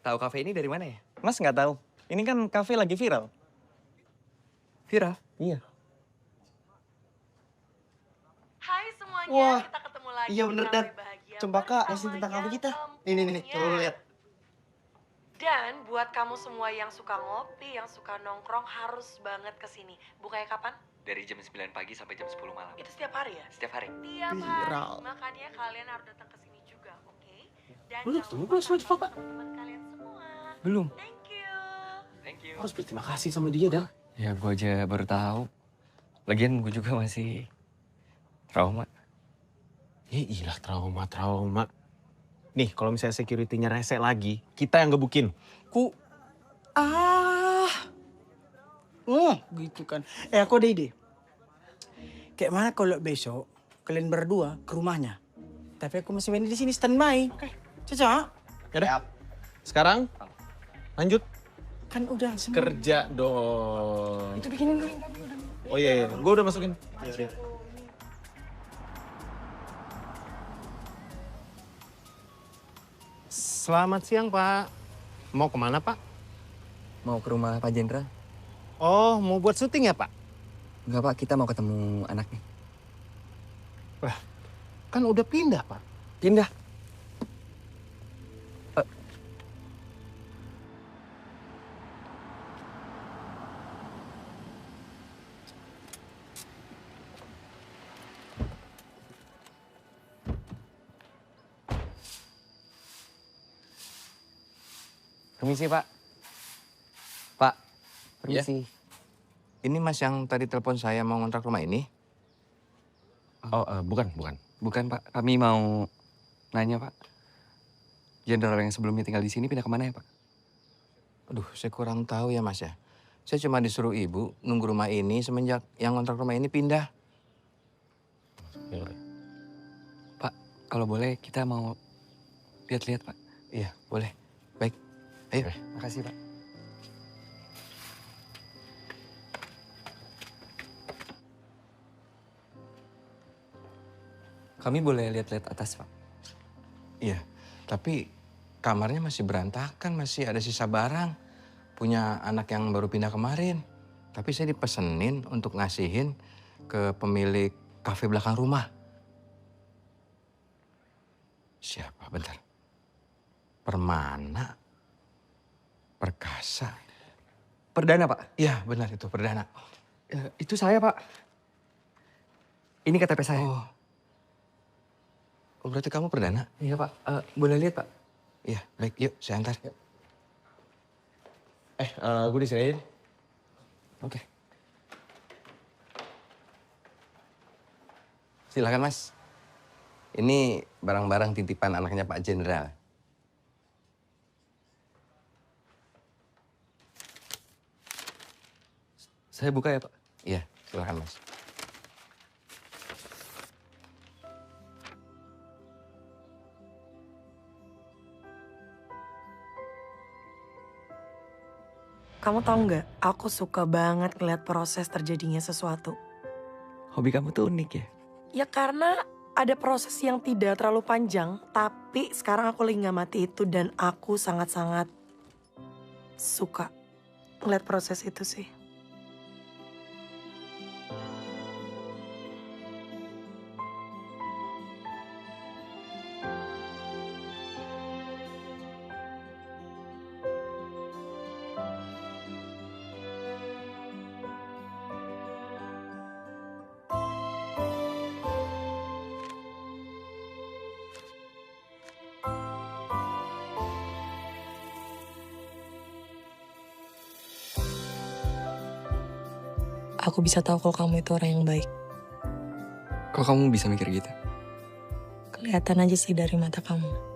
Tahu kafe ini dari mana ya? Mas nggak tahu. Ini kan kafe lagi viral. Viral? Iya. Hai semuanya, Wah, kita ketemu lagi. iya bener, di Dan. Kafe Bahagia Coba Kak, bersama ngasih tentang kafe yang kita. Nih, coba lu lihat. Dan buat kamu semua yang suka ngopi, yang suka nongkrong, harus banget kesini. Bukanya kapan? Dari jam 9 pagi sampai jam 10 malam. Itu setiap hari ya? Setiap hari. Tiap Viral. hari. Makanya kalian harus datang ke sini juga, oke? Dan Belum, jangan belum lupa semua, Pak. teman-teman kalian semua. Belum. Thank you. Thank you. Harus berterima kasih sama dia, Dan. Ya, gue aja baru tahu. Lagian gue juga masih trauma. Ya iyalah trauma. Nih, kalau misalnya security-nya rese lagi, kita yang gebukin. Gitu kan. Aku ada ide. Kayak mana kalau besok kalian berdua ke rumahnya. Tapi aku masih main di sini standby. Oke. Cocok? Yaudah. Sekarang lanjut. Kan udah semua. Kerja dong. Itu bikinin dulu. Oh iya. Gue udah masukin. Selamat siang, Pak. Mau kemana, Pak? Mau ke rumah Pak Jenderal? Oh, mau buat syuting ya, Pak? Enggak, Pak. Kita mau ketemu anaknya. Lah, kan udah pindah, Pak. Pindah? Permisi, Pak. Pak, permisi. Ini Mas yang tadi telepon saya mau ngontrak rumah ini? Oh, bukan. Bukan, Pak. Kami mau nanya, Pak. Jenderal yang sebelumnya tinggal di sini pindah kemana ya, Pak? Aduh, saya kurang tahu ya, Mas ya. Saya cuma disuruh ibu nunggu rumah ini semenjak yang ngontrak rumah ini pindah. Pak, kalau boleh kita mau lihat-lihat, Pak. Iya, boleh. Baik. Ayo. Makasih, Pak. Kami boleh lihat-lihat atas, Pak? Iya, tapi kamarnya masih berantakan, masih ada sisa barang. Punya anak yang baru pindah kemarin. Tapi saya dipesenin untuk ngasihin ke pemilik kafe belakang rumah. Siapa? Bentar. Permana. Perkasa. Perdana, Pak? Iya, benar itu Perdana. Itu saya, Pak. Ini KTP saya. Oh, berarti kamu Perdana? Iya, Pak. Boleh lihat, Pak? Iya, baik. Yuk, saya antar. Gue diserahin. Oke. Silakan, Mas. Ini barang-barang titipan anaknya Pak Jenderal. Saya buka ya, Pak? Iya, silakan, Mas. Kamu tahu nggak, aku suka banget ngeliat proses terjadinya sesuatu. Hobi kamu tuh unik ya? Ya karena ada proses yang tidak terlalu panjang, tapi sekarang aku lagi nggak mati itu dan aku sangat-sangat suka ngeliat proses itu sih. Aku bisa tahu kalau kamu itu orang yang baik. Kok kamu bisa mikir gitu? Kelihatan aja sih dari mata kamu.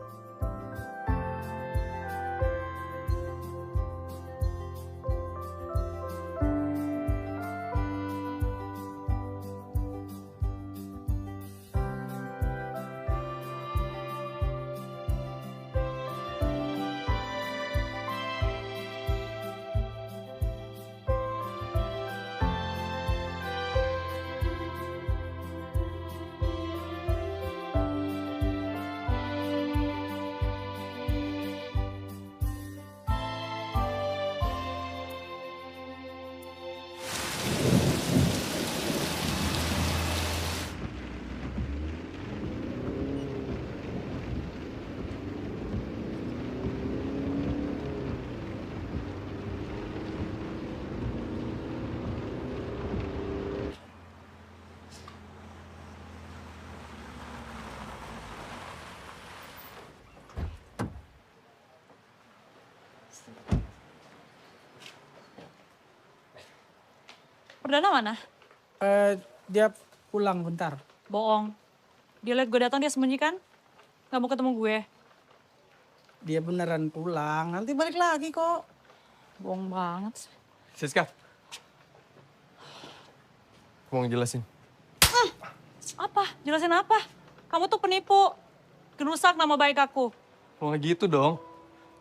Perdana mana? Dia pulang bentar. Bohong. Dia lihat gue datang dia sembunyikan. Gak mau ketemu gue. Dia beneran pulang, nanti balik lagi kok. Bohong banget. Siska. Aku mau ngejelasin. Apa? Jelasin apa? Kamu tuh penipu. Gerusak nama baik aku. Kalau nggak gitu dong.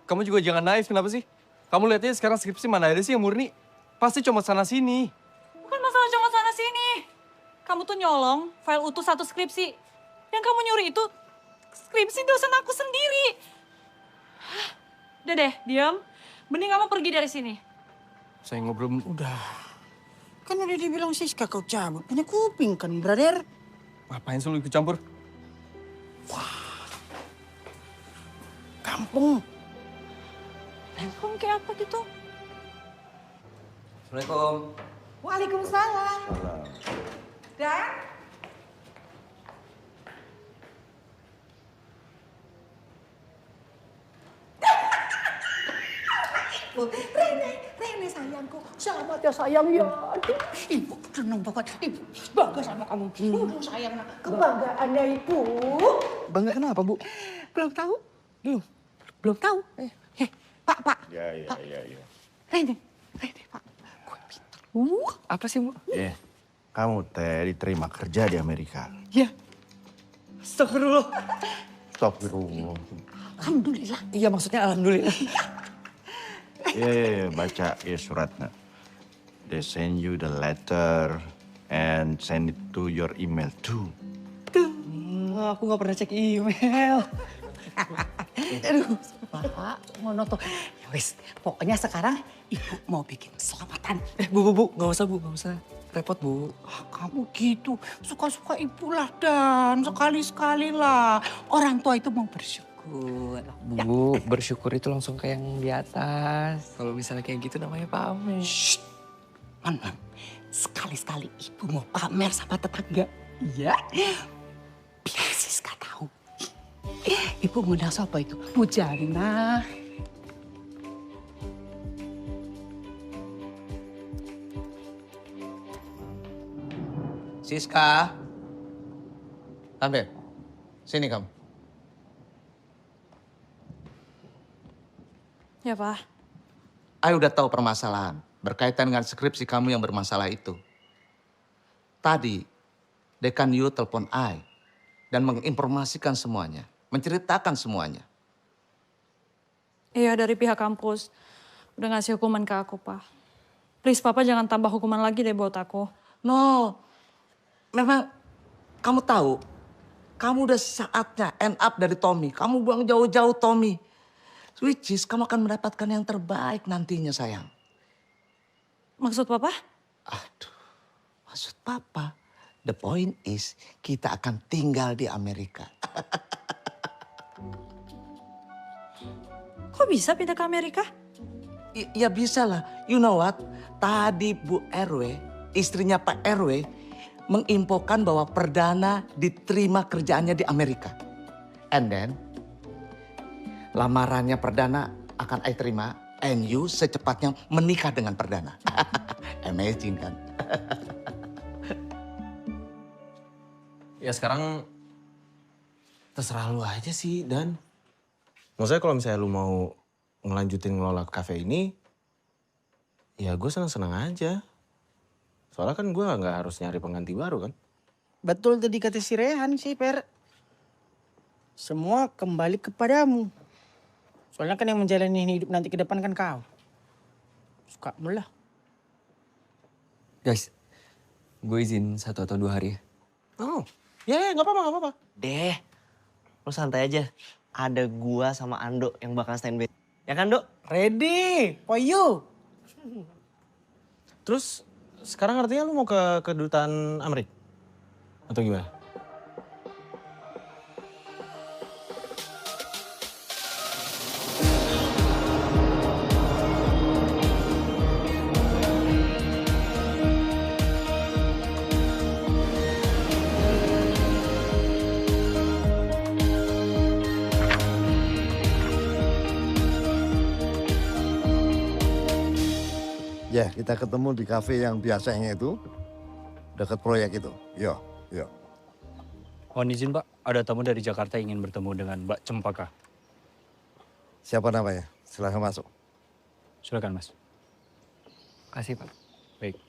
Kamu juga jangan naif, kenapa sih? Kamu lihatnya sekarang skripsi mana ada sih yang murni? Pasti cuma sana-sini. Bukan masalah cuma sana-sini. Kamu tuh nyolong file utuh satu skripsi. Yang kamu nyuri itu skripsi dosen aku sendiri. Udah deh, diam. Mending kamu pergi dari sini. Saya ngobrol. Udah. Kan udah dibilang Siska kau cabut. Punya kuping kan, brother? Ngapain sih lu ikut campur? Kampung. Kamu kayak apa gitu? Assalamualaikum. Waalaikumsalam. Dan? Rene sayangku. Selamat ya sayang ya. Aduh, ibu senang banget. Ibu bangga sama kamu. Sayang, kebanggaannya ibu. Bangga kenapa, Bu? Belum tahu? Belum tahu. Pak. Ya. Rene, Pak. Apa sih, Bu? Kamu teh diterima kerja di Amerika. Ya. Astagfirullah. Astagfirullah. Alhamdulillah. Iya, maksudnya alhamdulillah. Iya, baca ya suratnya. They send you the letter and send it to your email too. Aku nggak pernah cek email. Aduh, Pak, monoton. Ya wis, pokoknya sekarang ibu mau bikin selamatan. Bu, nggak usah, Bu, nggak usah. Repot, Bu. Kamu gitu, suka-suka ibu lah Dan, sekali-sekali lah. Orang tua itu mau bersyukur. Bu, bersyukur itu langsung ke yang di atas. Kalau misalnya kayak gitu namanya pamer. Shh, Man, sekali-sekali ibu mau pamer sama tetangga. Iya, biar Siska tahu. Ibu ngundang siapa itu? Bu Jana. Siska. Tante, sini kamu. Ya, Pak. Ayo udah tahu permasalahan berkaitan dengan skripsi kamu yang bermasalah itu. Tadi, Dekan Yu telepon Ai dan menginformasikan semuanya, menceritakan semuanya. Iya, dari pihak kampus. Udah ngasih hukuman ke aku, Pak. Please, Papa jangan tambah hukuman lagi deh buat aku. No, memang kamu tahu, kamu udah saatnya end up dari Tommy. Kamu buang jauh-jauh Tommy. Which is kamu akan mendapatkan yang terbaik nantinya sayang. Maksud Papa? Maksud Papa, the point is kita akan tinggal di Amerika. Kok bisa pindah ke Amerika? Ya bisa lah. You know what? Tadi Bu RW, istrinya Pak RW, menginfokan bahwa Perdana diterima kerjaannya di Amerika. And then, lamarannya Perdana akan I terima. And you secepatnya menikah dengan Perdana. Amazing kan? Ya sekarang terserah lu aja sih, Dan. Maksudnya kalau misalnya lu mau ngelanjutin ngelola kafe ini, ya gue senang-senang aja. Soalnya kan gue nggak harus nyari pengganti baru kan. Betul tadi kata si Rehan sih, Per. Semua kembali kepadamu. Soalnya kan yang menjalani hidup nanti ke depan kan kau. Suka mulah. Guys, gue izin 1 atau 2 hari ya. Oh, ya nggak apa-apa. Deh, lo santai aja. Ada gua sama Ando yang bakal standby. Ya kan, Dok? Ready for you. Terus sekarang artinya lu mau ke kedutaan Amerika? Atau gimana? Ya, kita ketemu di kafe yang biasanya itu, dekat proyek itu. Yo, yo. Mohon izin Pak, ada tamu dari Jakarta ingin bertemu dengan Mbak Cempaka. Siapa namanya? Silahkan masuk. Silakan Mas. Kasih Pak. Baik.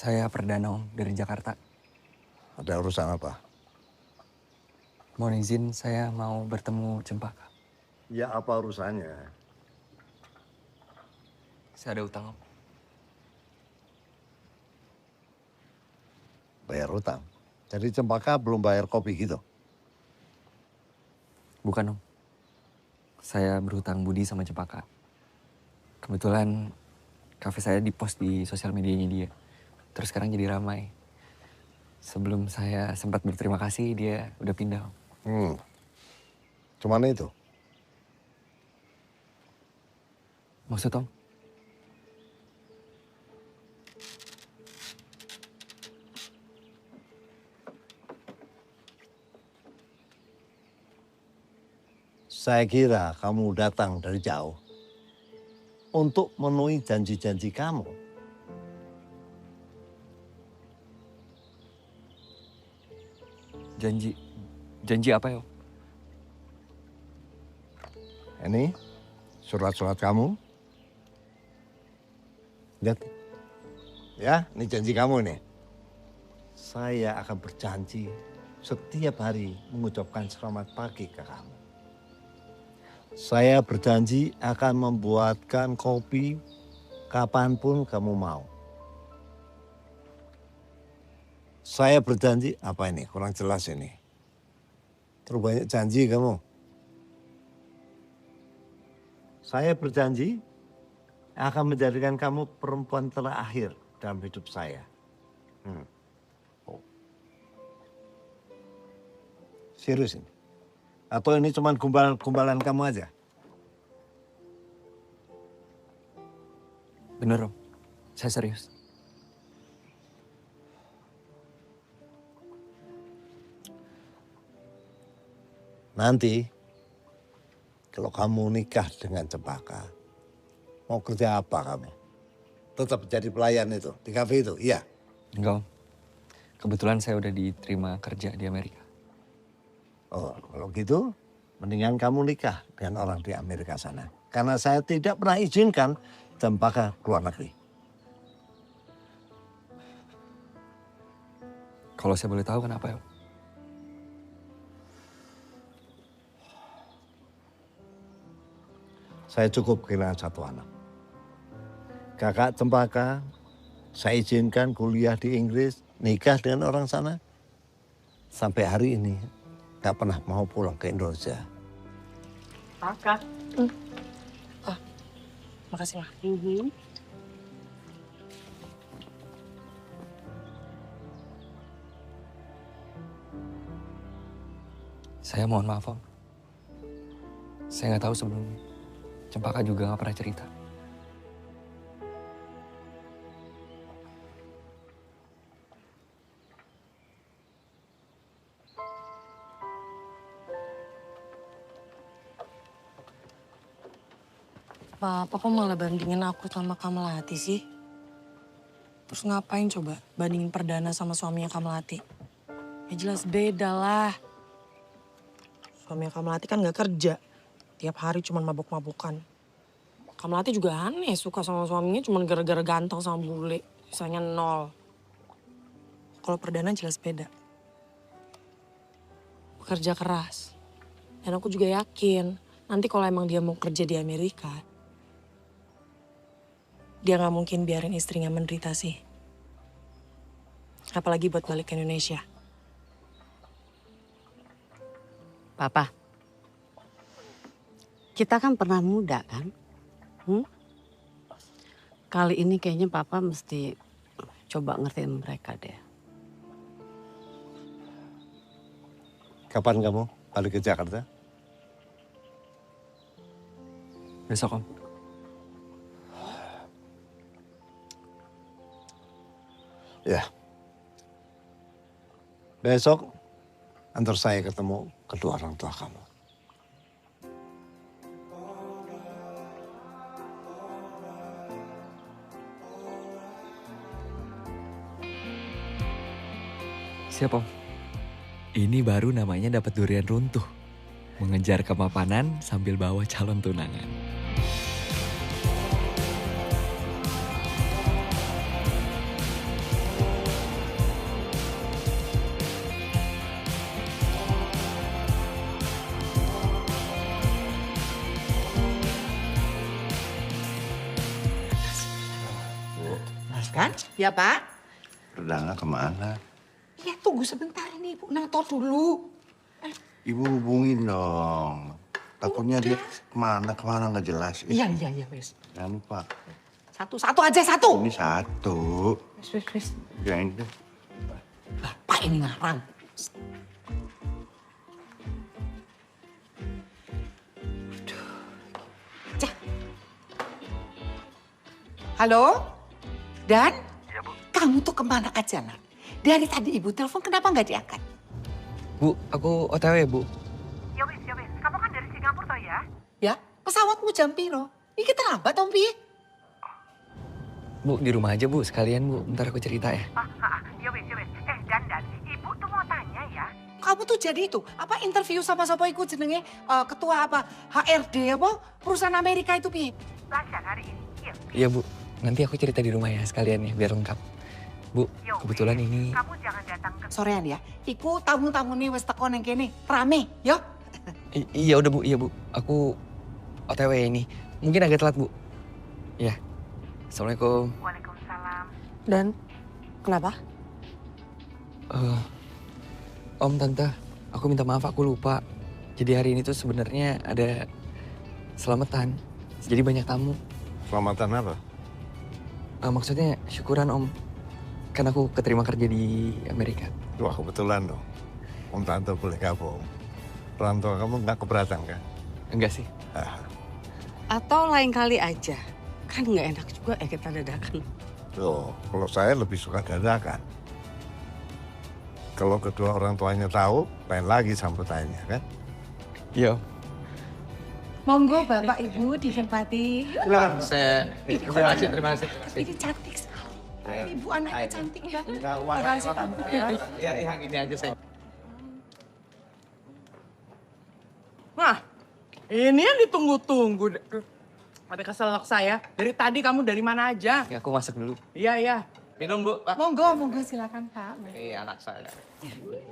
Saya Perdana Om dari Jakarta. Ada urusan apa? Mohon izin saya mau bertemu Cempaka. Ya apa urusannya? Saya ada utang Om. Bayar utang. Jadi Cempaka belum bayar kopi gitu? Bukan Om. Saya berhutang budi sama Cempaka. Kebetulan kafe saya di-post di sosial medianya dia. Terus sekarang jadi ramai. Sebelum saya sempat berterima kasih, dia udah pindah. Cuman itu? Maksud Om? Saya kira kamu datang dari jauh untuk memenuhi janji-janji kamu. Janji apa ya? Ini surat-surat kamu. Lihat. Ya, ini janji kamu nih. Saya akan berjanji setiap hari mengucapkan selamat pagi ke kamu. Saya berjanji akan membuatkan kopi kapanpun kamu mau. Saya berjanji, apa ini? Kurang jelas ini. Terlalu banyak janji kamu. Saya berjanji akan menjadikan kamu perempuan terakhir dalam hidup saya. Serius ini? Atau ini cuma gumbalan kamu aja? Bener Om, saya serius. Nanti kalau kamu nikah dengan Cempaka, mau kerja apa kamu? Tetap jadi pelayan itu, di kafe itu, iya? Enggak Om, kebetulan saya udah diterima kerja di Amerika. Oh, kalau gitu mendingan kamu nikah dengan orang di Amerika sana. Karena saya tidak pernah izinkan Cempaka keluar negeri. Kalau saya boleh tahu kenapa ya Om? Saya cukup kehilangan satu anak. Kakak Cempaka, saya izinkan kuliah di Inggris, nikah dengan orang sana. Sampai hari ini gak pernah mau pulang ke Indonesia. Kakak. Makasih, Ma. Saya mohon maaf Om. Saya nggak tahu sebelumnya. Cempaka juga nggak pernah cerita. Papa kok malah bandingin aku sama Kamelati sih? Terus ngapain coba bandingin Perdana sama suaminya Kamelati? Ya jelas beda lah. Suaminya Kamelati kan gak kerja. Tiap hari cuma mabuk-mabukan. Kamelati juga aneh suka sama suaminya cuma gara-gara ganteng sama bule. Sisanya 0. Kalau Perdana jelas beda. Bekerja keras. Dan aku juga yakin nanti kalau emang dia mau kerja di Amerika, dia gak mungkin biarin istrinya menderita sih. Apalagi buat balik ke Indonesia. Papa, kita kan pernah muda kan? Kali ini kayaknya Papa mesti coba ngertiin mereka deh. Kapan kamu balik ke Jakarta? Besok Om. Ya, Besok antar saya ketemu kedua orang tua kamu. Siap, Om. Ini baru namanya dapat durian runtuh. Mengejar kemapanan sambil bawa calon tunangan. Mas kan? Ya Pak? Perdana kemana? Ya tunggu sebentar ini Ibu nator dulu. Ibu hubungin dong. Takutnya dia kemana nggak jelas. Iya wes. Jangan lupa. Satu aja satu. Ini satu. Wes. Ya ini. Pak ini ngarang. Halo? Dan? Iya, Bu. Kamu tuh kemana aja, Nak? Dari tadi Ibu telepon, kenapa nggak diangkat? Bu, aku OTW, Bu. Ya wis. Kamu kan dari Singapura toh ya? Ya, pesawatmu jam piro? Ini terlambat, Om Pi. Bu, di rumah aja, Bu. Sekalian, Bu. Ntar aku cerita ya. Ya wis. Dan, Ibu tuh mau tanya ya. Kamu tuh jadi itu, apa interview sama siapa ikut jenenge ketua apa HRD apa perusahaan Amerika itu Pi? Lancar hari ini. Iya. Iya, Bu. Nanti aku cerita di rumah ya sekalian ya, biar lengkap. Bu, kebetulan ini... Kamu jangan datang ke... Sorean ya, iku tamu-tamu nih wes teko neng kene, rame, yo. Iya udah Bu, iya Bu. Aku OTW ini. Mungkin agak telat, Bu. Ya. Assalamualaikum. Waalaikumsalam. Dan kenapa? Om, Tante, aku minta maaf, aku lupa. Jadi hari ini tuh sebenarnya ada selamatan. Jadi banyak tamu. Selamatan apa? Maksudnya syukuran, Om. Kan aku keterima kerja di Amerika. Wah, kebetulan dong. Om Tante boleh gabung. Orang tua kamu nggak keberatan kan? Enggak sih. Atau lain kali aja. Kan nggak enak juga kita dadakan. Tuh, kalau saya lebih suka dadakan. Kalau kedua orang tuanya tahu, lain lagi sambutannya kan? Iya. Monggo Bapak Ibu ditempati. Terima kasih. Ini cantik sekali. Ibu anaknya cantik ya. Terima kasih. Ya, yang ini aja saya. Nah, ini yang ditunggu-tunggu. Ada keselak saya. Dari tadi kamu dari mana aja? Ya, aku masak dulu. Iya. Minum, Bu. Pak. Monggo silakan Pak. Iya, anak saya.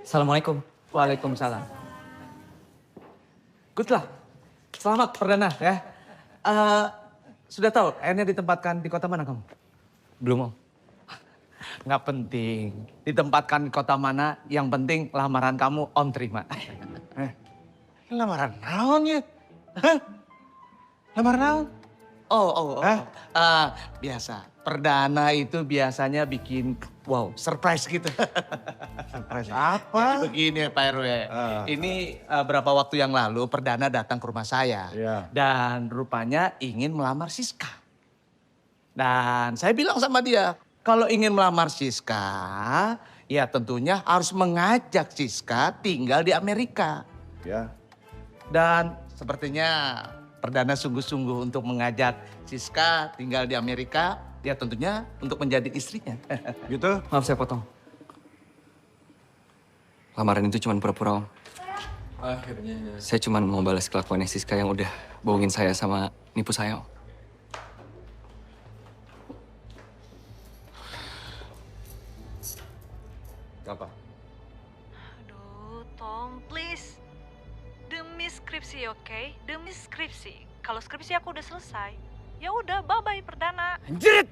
Assalamualaikum. Waalaikumsalam. Good lah. Selamat perdana ya. Sudah tahu akhirnya ditempatkan di kota mana kamu? Belum, Om. Nggak penting. Ditempatkan di kota mana, yang penting lamaran kamu Om terima. Lamaran naon ya? Hah? Lamaran naon? Oh. Biasa. Perdana itu biasanya bikin wow, surprise gitu. Surprise apa? Begini Pak RW. Ini berapa waktu yang lalu Perdana datang ke rumah saya. Dan rupanya ingin melamar Siska. Dan saya bilang sama dia, kalau ingin melamar Siska, ya tentunya harus mengajak Siska tinggal di Amerika. Ya. Dan sepertinya Perdana sungguh-sungguh untuk mengajak Siska tinggal di Amerika. Ya tentunya untuk menjadi istrinya. Gitu? Maaf saya potong. Lamaran itu cuma pura-pura, Om. Akhirnya. Saya cuma mau balas kelakuannya Siska yang udah bohongin saya sama nipu saya, Om. Apa? Aduh, Tom, please. Demi skripsi, oke? Demi skripsi. Kalau skripsi aku udah selesai, ya udah, bye-bye Perdana. Anjir!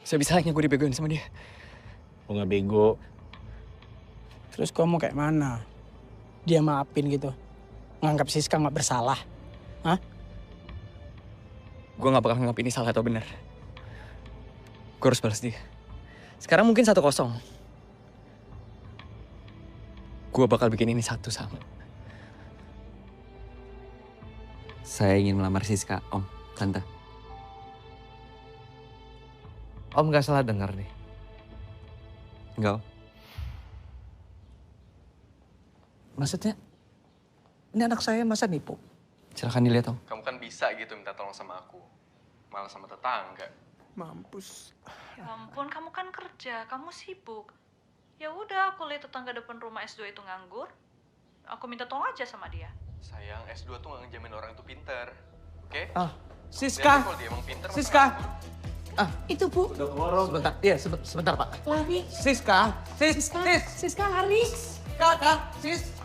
Saya bisa gue dibegoin sama dia. Lo nggak bego. Terus kamu kayak mana? Dia maafin gitu. Nganggap Siska nggak bersalah. Hah? Gue gak bakal nganggap ini salah atau benar. Gue harus balas dia. Sekarang mungkin 1-0. Gue bakal bikin ini 1 sama. Saya ingin melamar Siska, Om, Tante. Om gak salah dengar nih. Enggak. Maksudnya, ini anak saya masa nipu? Silahkan dilihat, Om. Kamu kan bisa gitu minta tolong sama aku. Malah sama tetangga. Mampus. Ya ampun, kamu kan kerja, kamu sibuk. Ya udah, aku lihat tetangga depan rumah S2 itu nganggur. Aku minta tolong aja sama dia. Sayang, S2 tuh gak ngejamin orang itu pinter. Oke? Siska. Kalau dia emang pinter, Siska. Itu Bu. Sebentar, iya sebentar Pak. Lari. Siska. Siska lari. Kakak, Sis.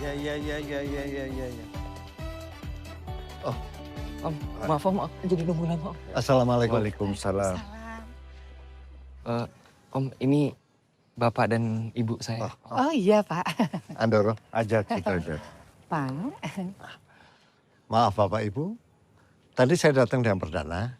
Ya. Oh, Om, maaf Om, jadi nunggu lama Om. Assalamualaikum. Waalaikumsalam. Om, ini Bapak dan Ibu saya. Oh iya Pak. Andoro. Ajak kita aja. Pak. Maaf Bapak Ibu, tadi saya datang dengan perdana.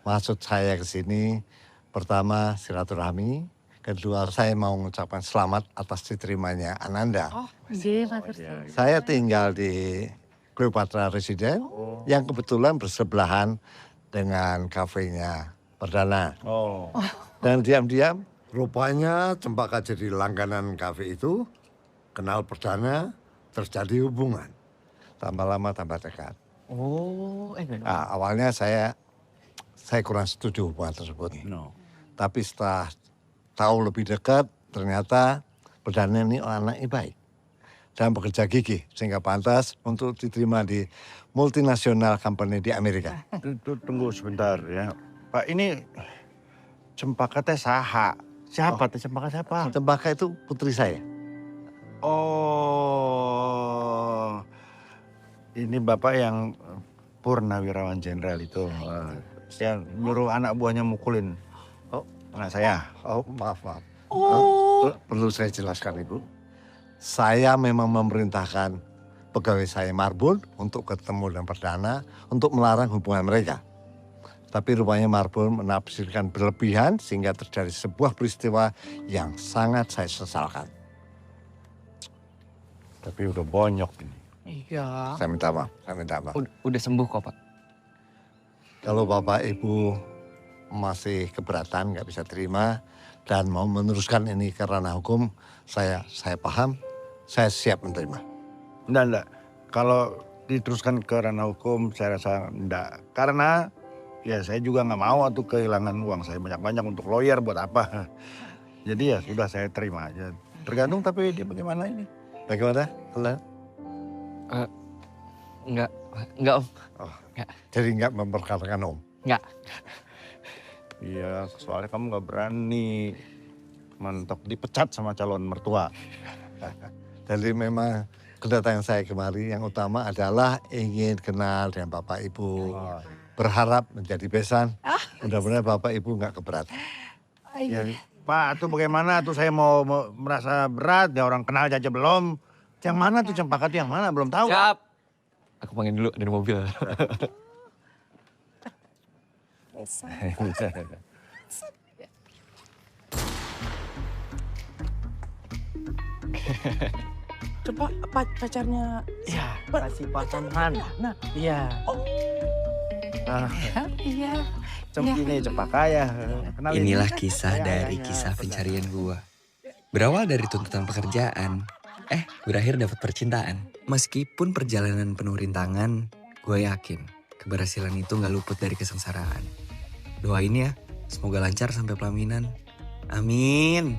Maksud saya ke sini, pertama silaturahmi, kedua saya mau mengucapkan selamat atas diterimanya Ananda. Iya, makasih. Saya tinggal di Cleopatra Residen, yang kebetulan bersebelahan dengan kafenya perdana. Oh. Dan diam-diam, rupanya Cempaka jadi langganan kafe itu, kenal perdana, terjadi hubungan. Tambah lama tambah dekat. Nah, awalnya saya kurang setuju hubungan tersebut. Tapi setelah tahu lebih dekat, ternyata perdana ini anaknya baik dan bekerja gigih sehingga pantas untuk diterima di multinasional company di Amerika. Tunggu sebentar ya. Pak, ini Cempaka teh saha? Siapa teh Cempaka siapa? Cempaka itu putri saya. Oh, ini Bapak yang Purnawirawan Jenderal itu. Yang nyuruh anak buahnya mukulin anak saya. Oh, maaf. Perlu saya jelaskan, Ibu. Saya memang memerintahkan pegawai saya Marbun untuk ketemu dengan perdana untuk melarang hubungan mereka. Tapi rupanya Marbun menafsirkan berlebihan sehingga terjadi sebuah peristiwa yang sangat saya sesalkan. Tapi udah bonyok ini. Iya. Saya minta maaf. Udah sembuh kok, Pak. Kalau Bapak Ibu masih keberatan, nggak bisa terima, dan mau meneruskan ini ke ranah hukum, saya paham, saya siap menerima. Enggak. Kalau diteruskan ke ranah hukum, saya rasa enggak. Karena ya saya juga nggak mau tuh kehilangan uang saya banyak-banyak untuk lawyer buat apa. Jadi ya sudah saya terima aja. Tergantung tapi dia bagaimana ini. Bagaimana? Enggak Om. Oh, enggak. Jadi enggak memperkarakan Om? Enggak. Iya, soalnya kamu nggak berani mentok dipecat sama calon mertua. Jadi memang kedatangan saya kemari yang utama adalah ingin kenal dengan Bapak Ibu. Berharap menjadi besan. Mudah-mudahan Bapak Ibu nggak keberatan. Ya, Pak, tuh bagaimana tuh saya mau merasa berat, ya orang kenal aja belum. Yang mana tuh Cempaka tuh yang mana belum tahu. Siap. Aku panggil dulu dari mobil. Coba pacarnya. Ya, kasih pasangan. Nah, iya. Iya. Ini Cempaka ya. Kenalin. Inilah kisah dari kisah pencarian gua. Berawal dari tuntutan pekerjaan, berakhir dapat percintaan. Meskipun perjalanan penuh rintangan, gue yakin keberhasilan itu gak luput dari kesengsaraan. Doain ya, semoga lancar sampai pelaminan. Amin.